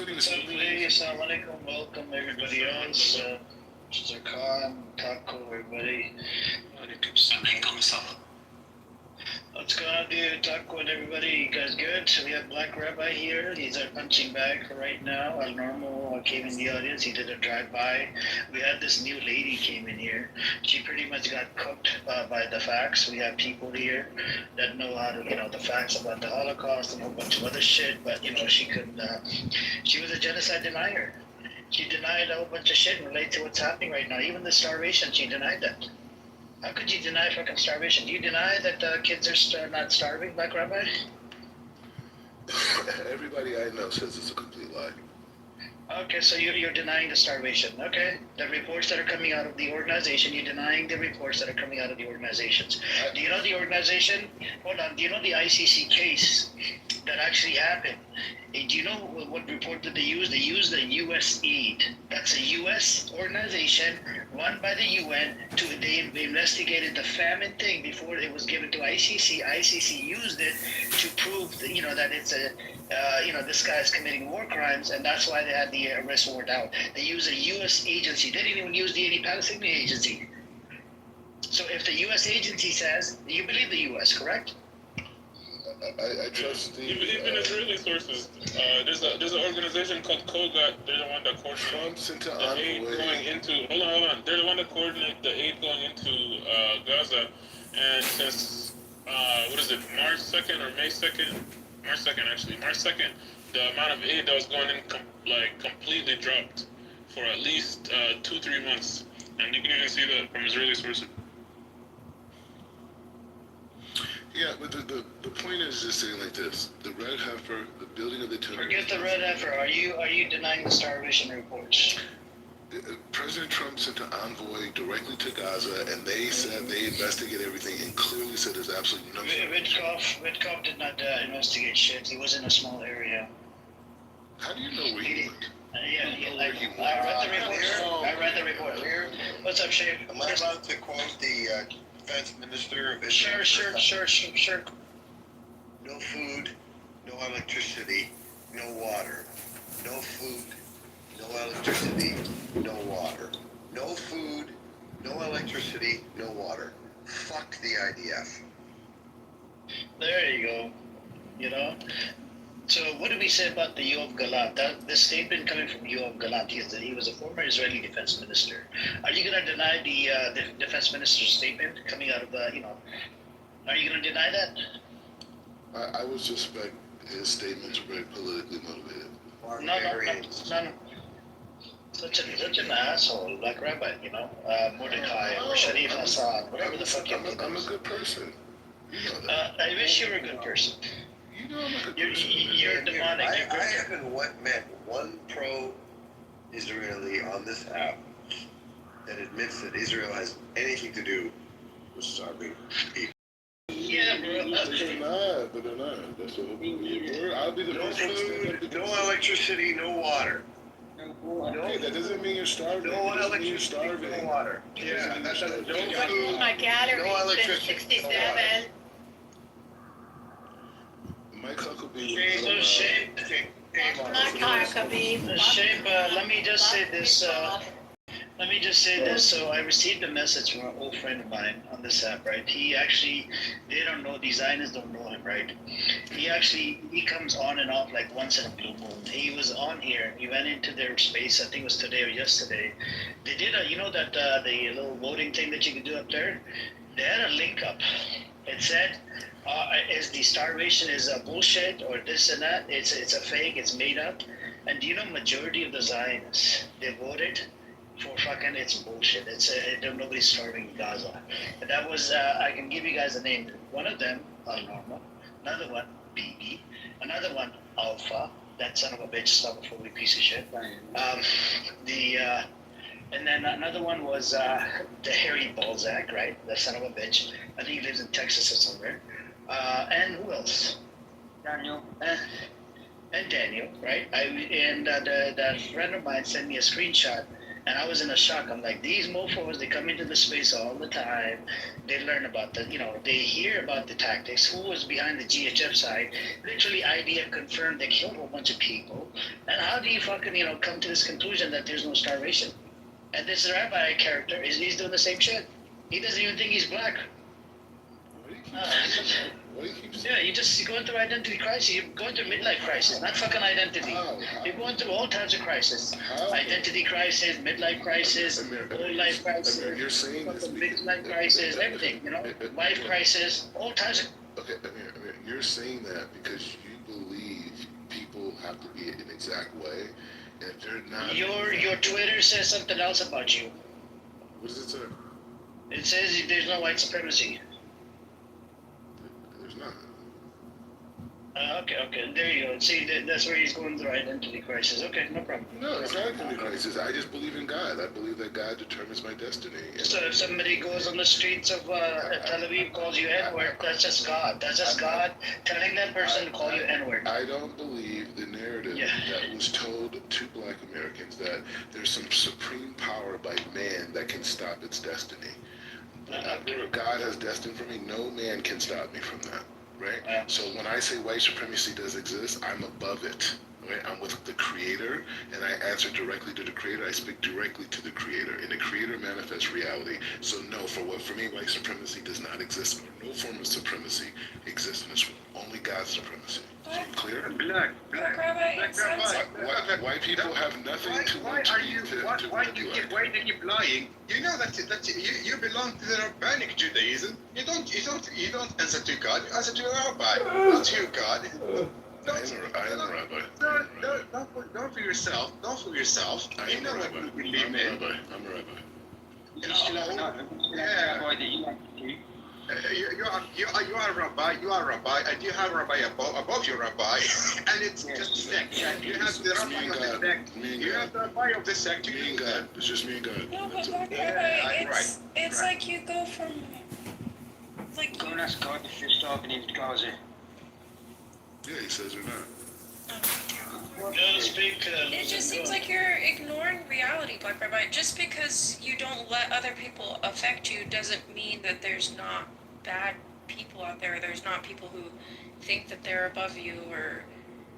anyways. Assalamu alaikum. Welcome everybody else. Mr. Khan, Taco, everybody. What's going on, dude? Taco and everybody. You guys good? We have Black Rabbi here. He's our punching bag for right now. Al Normal came in the audience. He did a drive-by. We had this new lady came in here. She pretty much got cooked by the facts. We have people here that know how to, the facts about the Holocaust and a whole bunch of other shit. But, she couldn't. She was a genocide denier. She denied a whole bunch of shit related to what's happening right now. Even the starvation, she denied that. How could you deny fucking starvation? Do you deny that kids are not starving, Black Rabbi? Everybody I know says it's a complete lie. Okay, so you're denying the starvation. Okay. The reports that are coming out of the organization, you're denying the reports that are coming out of the organizations. Do you know the organization? Hold on. Do you know the ICC case that actually happened? Do you know what report did they use? They used the USAID. That's a U.S. organization run by the UN. They investigated the famine thing before it was given to ICC. ICC used it to prove that, that it's this guy is committing war crimes, and that's why they had the arrest warrant out. They used a U.S. agency. They didn't even use any Palestinian agency. So if the U.S. agency says, you believe the U.S., correct? I trust the. Even Israeli sources. There's an organization called KOGAT. They're the one that coordinates the aid going into. Hold on. They're the one that coordinate the aid going into Gaza. And since March 2nd or May 2nd? March 2nd actually. March 2nd, the amount of aid that was going in completely dropped for at least 2-3 months. And you can even see that from Israeli sources. Yeah, but the point is just saying like this: the red heifer, the building of the temple. Forget the red heifer. Are you denying the starvation reports? President Trump sent an envoy directly to Gaza, and they said they investigate everything, and clearly said there's absolutely no. Witkoff did not investigate shit. He was in a small area. How do you know where he went? I read the report. What's up, Shane? Am I allowed to quote the defense minister of Israel? Sure. No food, no electricity, no water. No food, no electricity, no water. No food, no electricity, no water. Fuck the IDF. There you go. So what did we say about the Yoav Galant? This statement coming from Yoav Galant, he was a former Israeli defense minister. Are you going to deny the defense minister's statement coming out of are you going to deny that? I would suspect his statements were very politically motivated. No. Such an asshole, like Rabbi, Mordecai or Sharif Hassan, whatever the fuck I'm a good person. You know that. I wish you were a good person. You know I'm a good person. You're demonic. I haven't met one pro-Israeli on this app that admits that Israel has anything to do with starving people. Yeah, bro. They're not. That's what we're. I'll be the No first food, no electricity, no water. Okay, that doesn't mean you're starving. No That doesn't mean you're electricity, starving. no water. Yeah, that's no food. My calories No been electricity, 67. Mike Huckabee. So Shape, Not Huckabee. Shape, let me just say this. So I received a message from an old friend of mine on this app, right? They don't know, designers don't know him, right? He comes on and off like once in a blue moon. He was on here. He went into their space, I think it was today or yesterday. They did the little voting thing that you can do up there? They had a link up. It said, is the starvation is a bullshit or this and that. It's a fake. It's made up. And do you know majority of the Zionists they voted for fucking it's bullshit. It's nobody's starving in Gaza. And that was I can give you guys a name. One of them, Normal. Another one, BB. Another one, Alpha. That son of a bitch, stop before we piece of shit. And then another one was the Harry Balzac, right? The son of a bitch. I think he lives in Texas or somewhere. And who else? Daniel. And Daniel, right? That friend of mine sent me a screenshot, and I was in a shock. I'm like, these mofos, they come into the space all the time. They learn about they hear about the tactics. Who was behind the GHF side? Literally, IDF confirmed they killed a whole bunch of people. And how do you fucking, come to this conclusion that there's no starvation? And this rabbi character he's doing the same shit. He doesn't even think he's black. You're going through identity crisis. You're going through midlife crisis, not fucking identity. You're going through all types of crisis. Identity crisis, midlife crisis, old life crisis. You're saying this midlife crisis, everything. Life crisis, all types of. Okay, Amir, you're saying that because you believe people have to be an exact way, and if they're not. Your Twitter says something else about you. What does it say? It says there's no white supremacy. There's not. Okay. There you go. See, that's where he's going through identity crisis. Okay, no problem. No, it's not identity crisis. I just believe in God. I believe that God determines my destiny. So if somebody goes on the streets of Tel Aviv, calls you N-word, that's just God. That's just God telling that person to call you N-word. I don't believe the narrative that was told to black Americans that there's some supreme power by man that can stop its destiny. Whatever God has destined for me, no man can stop me from that. Right? So when I say white supremacy does exist, I'm above it. Right? I'm with the Creator, and I answer directly to the Creator. I speak directly to the Creator, and the Creator manifests reality. So no, for me, white supremacy does not exist. No form of supremacy exists in this world. Only God's supremacy. So clear? Black rabbi. White people have nothing to want to be. Why do you keep lying? You know that you belong to the rabbinic Judaism. You don't answer to God. You answer to a rabbi, not to God. I am a rabbi. Don't for yourself. You know what you believe in. I'm a rabbi. You are a rabbi. You are a rabbi, and you have a rabbi above your rabbi, and it's just a sect. You have the rabbi of the sect. You have the rabbi of the sect. Me and God. It's just me and God. No, but Black Rabbi, it's like you go from Go and ask God if you're starving in Gaza. Yeah, he says you're not. It just seems like you're ignoring reality, Black Rabbi. Just because you don't let other people affect you doesn't mean that there's not bad people out there. There's not people who think that they're above you, or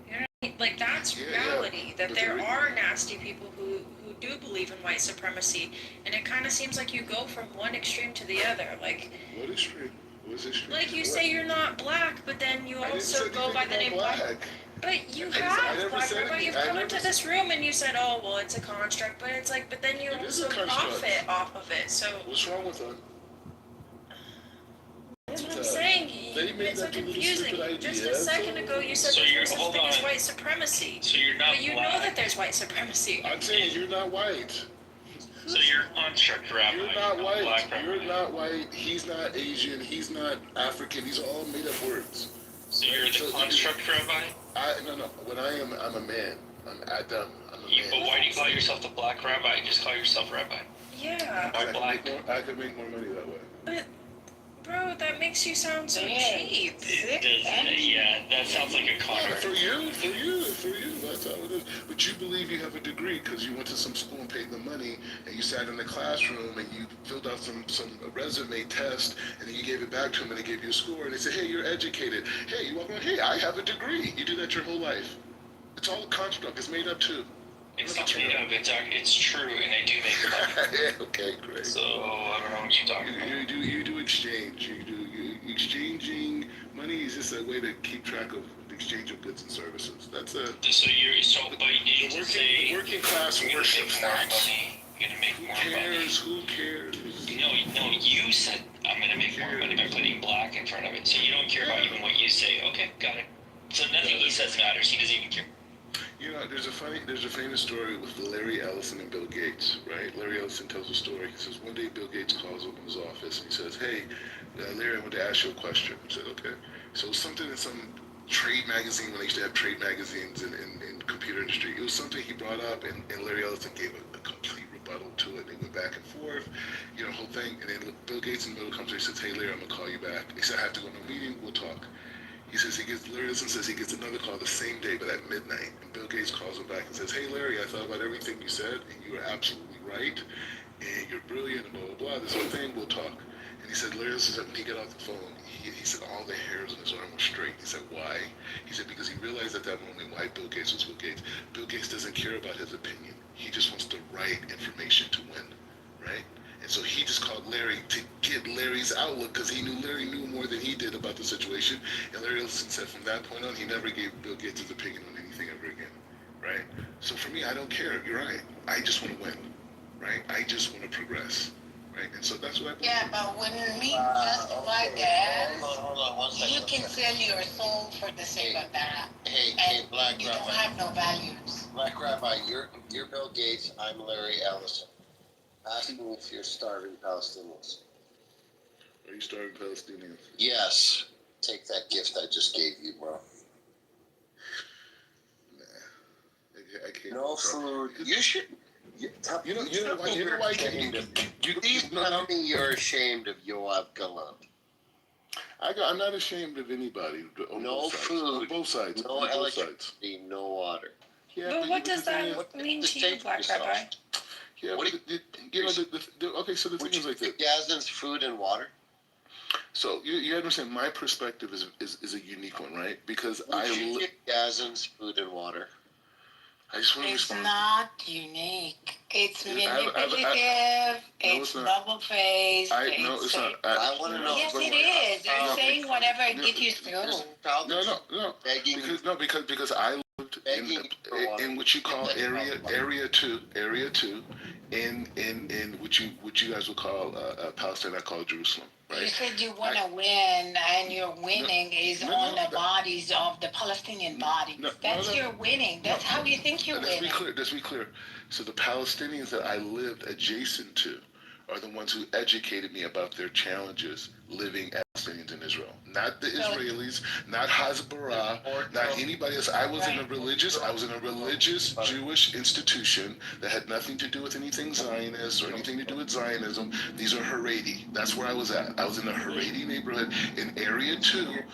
you know what I mean? Like that's reality. That there are nasty people who do believe in white supremacy, and it kind of seems like you go from one extreme to the other. Like what extreme? What's extreme? Like you say you're not black, but then you also go by the name Black. But you have, Black Rabbi. You've come into this room and you said, "Oh, well, it's a construct," but it's like, but then you also profit off of it. So what's wrong with that? That's what I'm saying. It's so confusing. Just a second ago, you said there's no such thing as white supremacy. So you're not but you black. know that there's white supremacy. I'm saying you're not white. So you're a construct rabbi. You're not white. Black You're not white. He's not Asian. He's not African. These are all made up words. So you're the construct rabbi? No. When I'm a man. I'm Adam. I'm a man. But why do you call yourself the black rabbi? Just call yourself rabbi. Yeah. Why black? I could make more money that way. But, bro, that makes you sound so cheap. Yeah, that sounds like a contract. For you. That's how it is. But you believe you have a degree because you went to some school and paid the money, and you sat in the classroom and you filled out some resume test, and then you gave it back to them and they gave you a score, and they said, "Hey, you're educated. Hey, you walk around. Hey, I have a degree." You do that your whole life. It's all a construct. It's made up too. It's not made up. It's true, and I do make money. Okay, great. So I don't know what you're talking about. You do exchange. Exchanging money is just a way to keep track of the exchange of goods and services. That's a. So by you to say the working class worships that. You're gonna make more money. Who cares? No, you said I'm gonna make more money by putting black in front of it. So you don't care about even what you say. Okay, got it. So nothing he says matters. He doesn't even care. You know, there's a famous story with Larry Ellison and Bill Gates, right? Larry Ellison tells a story. He says one day Bill Gates calls up in his office and he says, "Hey, Larry, I want to ask you a question." I said, "Okay." So something in some trade magazine, when they used to have trade magazines in computer industry, it was something he brought up, and Larry Ellison gave a complete rebuttal to it. They went back and forth, you know, whole thing. And then Bill Gates in the middle comes and he says, "Hey, Larry, I'm gonna call you back." He said, "I have to go to a meeting. We'll talk." He says Larry Ellison says he gets another call the same day, but at midnight. And Bill Gates calls him back and says, "Hey, Larry, I thought about everything you said, and you were absolutely right, and you're brilliant, and blah, blah, blah. This whole thing, we'll talk." And he said, Larry Ellison said, when he got off the phone, he said all the hairs on his arm were straight. He said, "Why?" He said, because he realized at that moment why Bill Gates was Bill Gates. Bill Gates doesn't care about his opinion. He just wants the right information to win, right? And so he just called Larry to get Larry's outlook because he knew Larry knew more than he did about the situation. And Larry Ellison said from that point on, he never gave Bill Gates his opinion on anything ever again, right? So for me, I don't care. You're right. I just want to win, right? I just want to progress, right? And so that's what I believe. Yeah, but when we justify that, you can sell your soul for the sake of that. Hey, Black you Rabbi. don't have no values. Black Rabbi, you're Bill Gates. I'm Larry Ellison. Ask me if you're starving Palestinians. Are you starving Palestinians? Yes. Take that gift I just gave you, bro. I can't. No food. You should. You know why? Please tell me you're ashamed of Yoav Galant. I'm not ashamed of anybody. No food. On both sides. No electricity. No water. Yeah, but what does that mean to you, Black Rabbi? Yeah, what okay, so the thing is like this. Gazans food and water? So you understand my perspective is a unique one, right? Because Would you give Gazans food and water? I just want to It's respond. not unique. It's manipulative. It's double-faced. No, it's not. I want to know. Yes, it is. You're saying whatever gets you through. No. Because I lived in what you call area two, in what you guys would call Palestine. I call Jerusalem. Right? You said you want to win, and your winning is on the bodies of the Palestinian bodies. That's your winning. That's how you think you're winning. Let's be clear. So the Palestinians that I lived adjacent to are the ones who educated me about their challenges living as Palestinians in Israel. Not the Israelis, not Hezbollah, not anybody else. I was in a religious Jewish institution that had nothing to do with anything Zionist or anything to do with Zionism. These are Haredi. That's where I was at. I was in a Haredi neighborhood in Area 2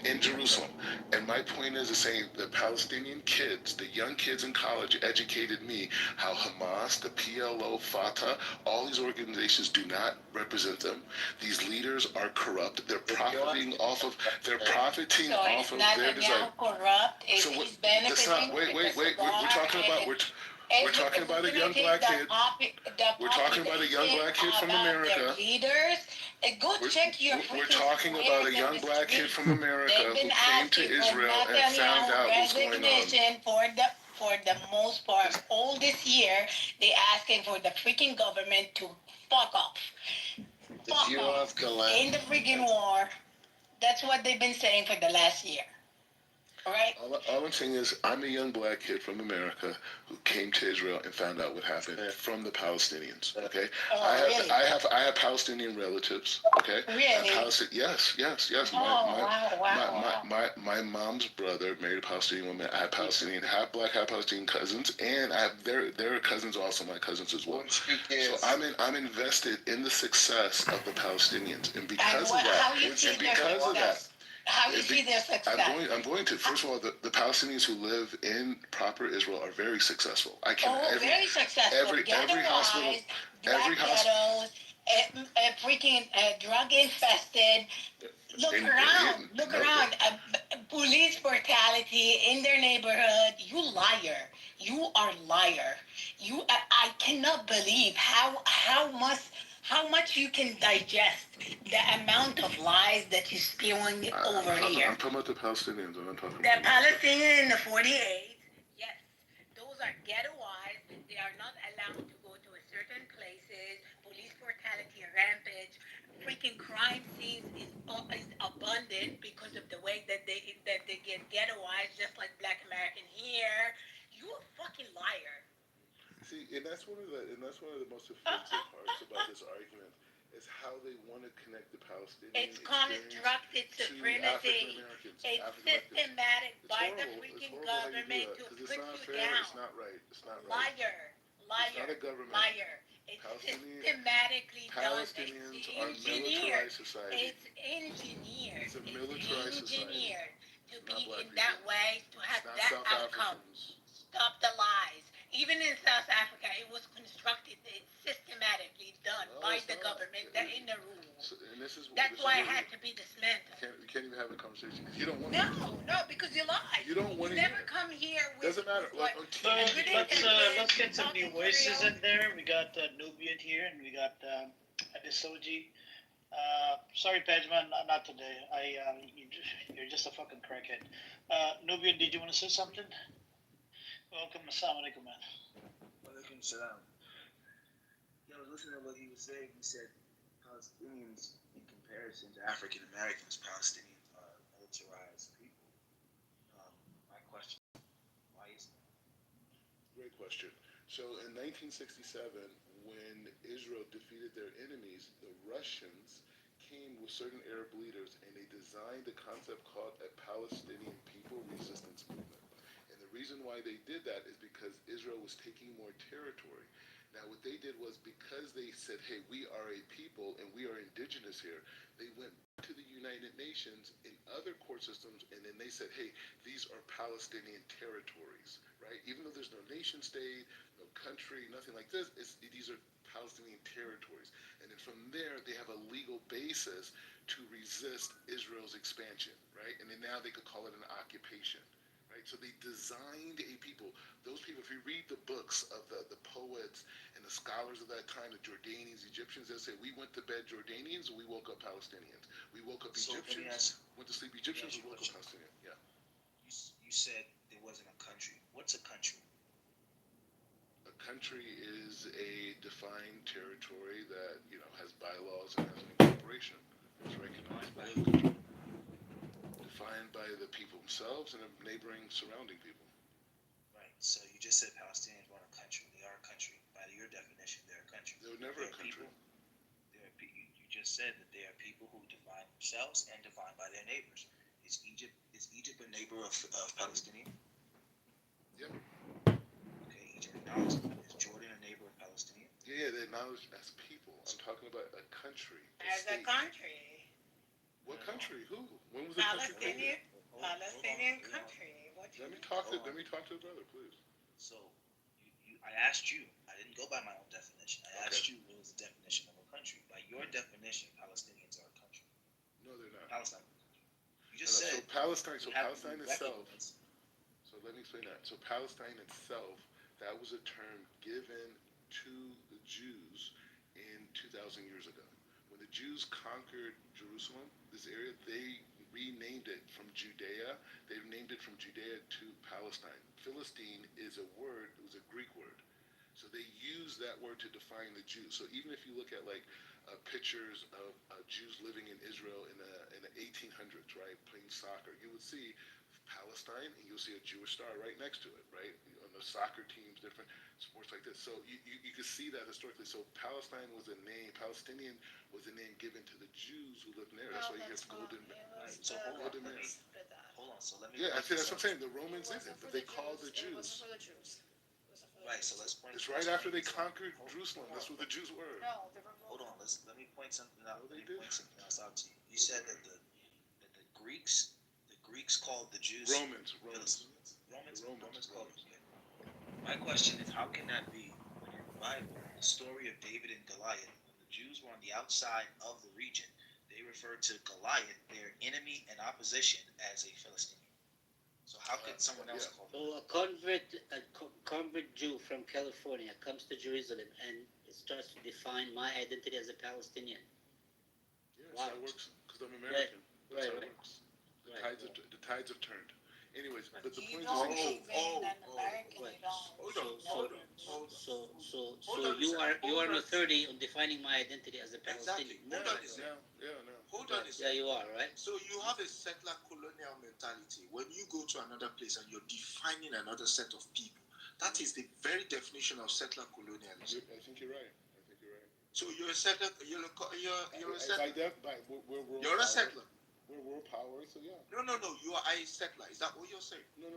in Jerusalem. And my point is saying the Palestinian kids, the young kids in college educated me how Hamas, the PLO, Fatah, all these organizations do not represent them. These leaders are corrupt. They're profiting off of their desire. Corrupt. So that's not. Wait. We're talking about a young black kid. We're talking about a young black kid from America. Leaders. Go check your. We're talking about a young black kid from America who came to Israel and found out what's going on. For the most part, all this year, they asking for the freaking government to fuck off. In the freaking war. That's what they've been saying for the last year. Right? All I'm saying is I'm a young black kid from America who came to Israel and found out what happened from the Palestinians. Okay, really? I have Palestinian relatives. Okay, really? Yes. My mom's brother married a Palestinian woman. I have Palestinian, half black, half Palestinian cousins, and I have their cousins also my cousins as well. So I'm invested in the success of the Palestinians, and because of that. How you see their success? I'm going to. First of all, the Palestinians who live in proper Israel are very successful. Very successful. Every hospital, ghettos, freaking drug infested. Look around. Police brutality in their neighborhood. You liar. You are liar. I cannot believe how much you can digest the amount of lies that you're spewing over here. I'm talking about the Palestinians. I'm not talking about the Palestinians in the 48. Yes, those are ghettoized. They are not allowed to go to certain places. Police brutality rampage. making crime scenes is abundant because of the way that they get ghettoized, just like Black American here. You a fucking liar. See, and that's one of the most offensive parts about this argument is how they want to connect the Palestinian It's experience constructed to supremacy. African Americans. It's systematic It's by the horrible. It's freaking horrible how you do government that to because it's put not you fair. down. It's not right. It's not right. Liar. It's not a government. Liar. It's systematically Palestinians done. are It's militarized society. It's engineered. It's a militarized society. To It's be not black in people. that way, to have It's not that South outcome. Africans. Stop the lies. Even in South Africa, it was constructed, it's systematically done No, by it's the not. government. They're in the rules. So, and this is That's this why is it what had to be dismantled. we can't even have a conversation because you don't want No, because you lied. You don't want to never hear. come here with. Doesn't matter. With Like, on So TV, let's get some new voices in there. We got Nubian here, and we got Adisoji. Sorry, Pejman, not today. You're just a fucking crackhead. Nubian, did you want to say something? Welcome, assalamu alaikum, man. Walaikum salam. Yeah, I was listening to what he was saying. He said Palestinians, in comparison to African Americans, Palestinians are militarized people. My question: why is that? great question. So in 1967, when Israel defeated their enemies, the Russians came with certain Arab leaders and they designed a concept called a Palestinian People Resistance Movement. And the reason why they did that is because Israel was taking more territory. Now what they did was because they said, hey, we are a people and we are indigenous here, they went to the United Nations in other court systems and then they said, hey, these are Palestinian territories, right? Even though there's no nation state, no country, nothing like this, these are Palestinian territories. And then from there, they have a legal basis to resist Israel's expansion, right? And then now they could call it an occupation. Right? So they designed a people. Those people, if you read the books of the poets and the scholars of that time, the Jordanians, Egyptians, they'll say, we went to bed Jordanians and we woke up Palestinians. We woke up Egyptians, went to sleep Egyptians, we woke up Palestinians. Yeah. You said there wasn't a country. What's a country? A country is a defined territory that, has bylaws and has an incorporation. It's recognized by the country. Defined by the people themselves and neighboring surrounding people. Right. So you just said Palestinians weren't a country. They are a country. By your definition, they're a country. They were never a country. You just said that they are people who define themselves and defined by their neighbors. Is Egypt a neighbor of Palestinian? Yeah. Okay, Egypt acknowledges that. Is Jordan a neighbor of Palestinian? Yeah, they're acknowledged as people. I'm talking about a country. As a country. What country? Who? When was the country created? Palestinian country. Let me talk to the brother, please. So, I asked you. I didn't go by my own definition. I asked you what was the definition of a country. By your definition, Palestinians are a country. No, they're not. Palestine is a country. You just said. So Palestine. So Palestine itself. Recognized. So let me explain that. So Palestine itself, that was a term given to the Jews in 2,000 years ago. When the Jews conquered Jerusalem, this area, they renamed it from Judea. They named it from Judea to Palestine. Philistine is a word, it was a Greek word. So they used that word to define the Jews. So even if you look at pictures of Jews living in Israel in the 1800s, right, playing soccer, you would see Palestine and you'll see a Jewish star right next to it, right? On the soccer teams, different sports like this. So you can see that historically. So Palestine was a name, Palestinian was a name given to the Jews who lived there. That's why you have Golden Right. So hold on. So let me. Yeah, that's what I'm saying. The Romans did it, but they called the Jews. It wasn't for the Jews. Right. So let's point. It's right after they conquered Jerusalem. That's what the Jews were. No, they were. Hold on. Let me point something out. No, they Let me did. point something else out to you. You said that the Greeks called the Jews Romans. Romans called them. My question is, how can that be when in the Bible, the story of David and Goliath, when the Jews were on the outside of the region, they referred to Goliath, their enemy and opposition, as a Philistine. So how could someone else call them? So a convert Jew from California comes to Jerusalem and starts to define my identity as a Palestinian. Yeah, that's how it works. Because I'm American. That's how it works. The tides have turned. Anyways, but the You point don't is, even an American, wait. you don't. Hold on, hold on, hold on. So Hold on a you second, are hold an on. authority on defining my identity as a Exactly. Palestinian. Hold on a second. no. Hold on a Yeah, second. you are, right? So you have a settler colonial mentality. When you go to another place and you're defining another set of people, that is the very definition of settler colonialism. I think you're right. So you're a settler. You're a settler. We're You're a settler. We're world power, so yeah. No. You are a settler. Is that what you're saying? No.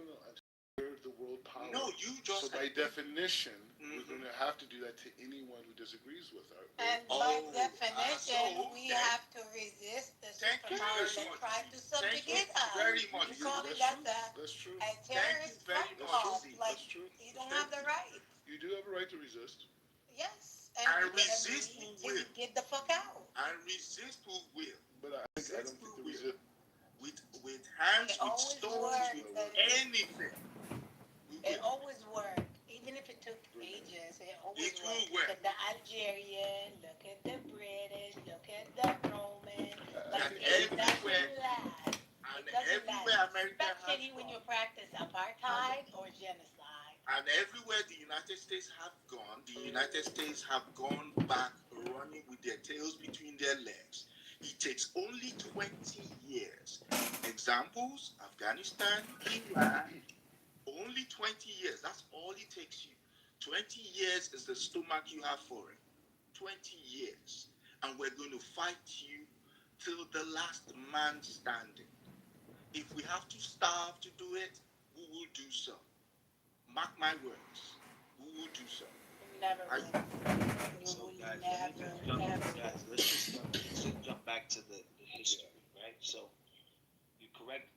We're the world power. No, you just. So by definition, we're going to have to do that to anyone who disagrees with our. And by definition, we have to resist the superpower that tried to subjugate us. Very much. You call me That's true. a terrorist off, like That's true. you don't have the right. You do have a right to resist. Yes. And resist who will. Get the fuck out. And resist who will. But I don't think the resist. With hands, with stones, with anything. It always worked. Even if it took ages, it always worked. Look at the Algerian, look at the British, look at the Roman. And everywhere America has especially when you practice apartheid or genocide. And everywhere the United States have gone, the United States have gone back running with their tails between their legs. It takes only 20 years. Examples, Afghanistan, Iraq, only 20 years. That's all it takes you. 20 years is the stomach you have for it. 20 years. And we're going to fight you till the last man standing. If we have to starve to do it, we will do so. Mark my words. We will do so. Never will. So Never. let's just jump back to the history, right? So you correct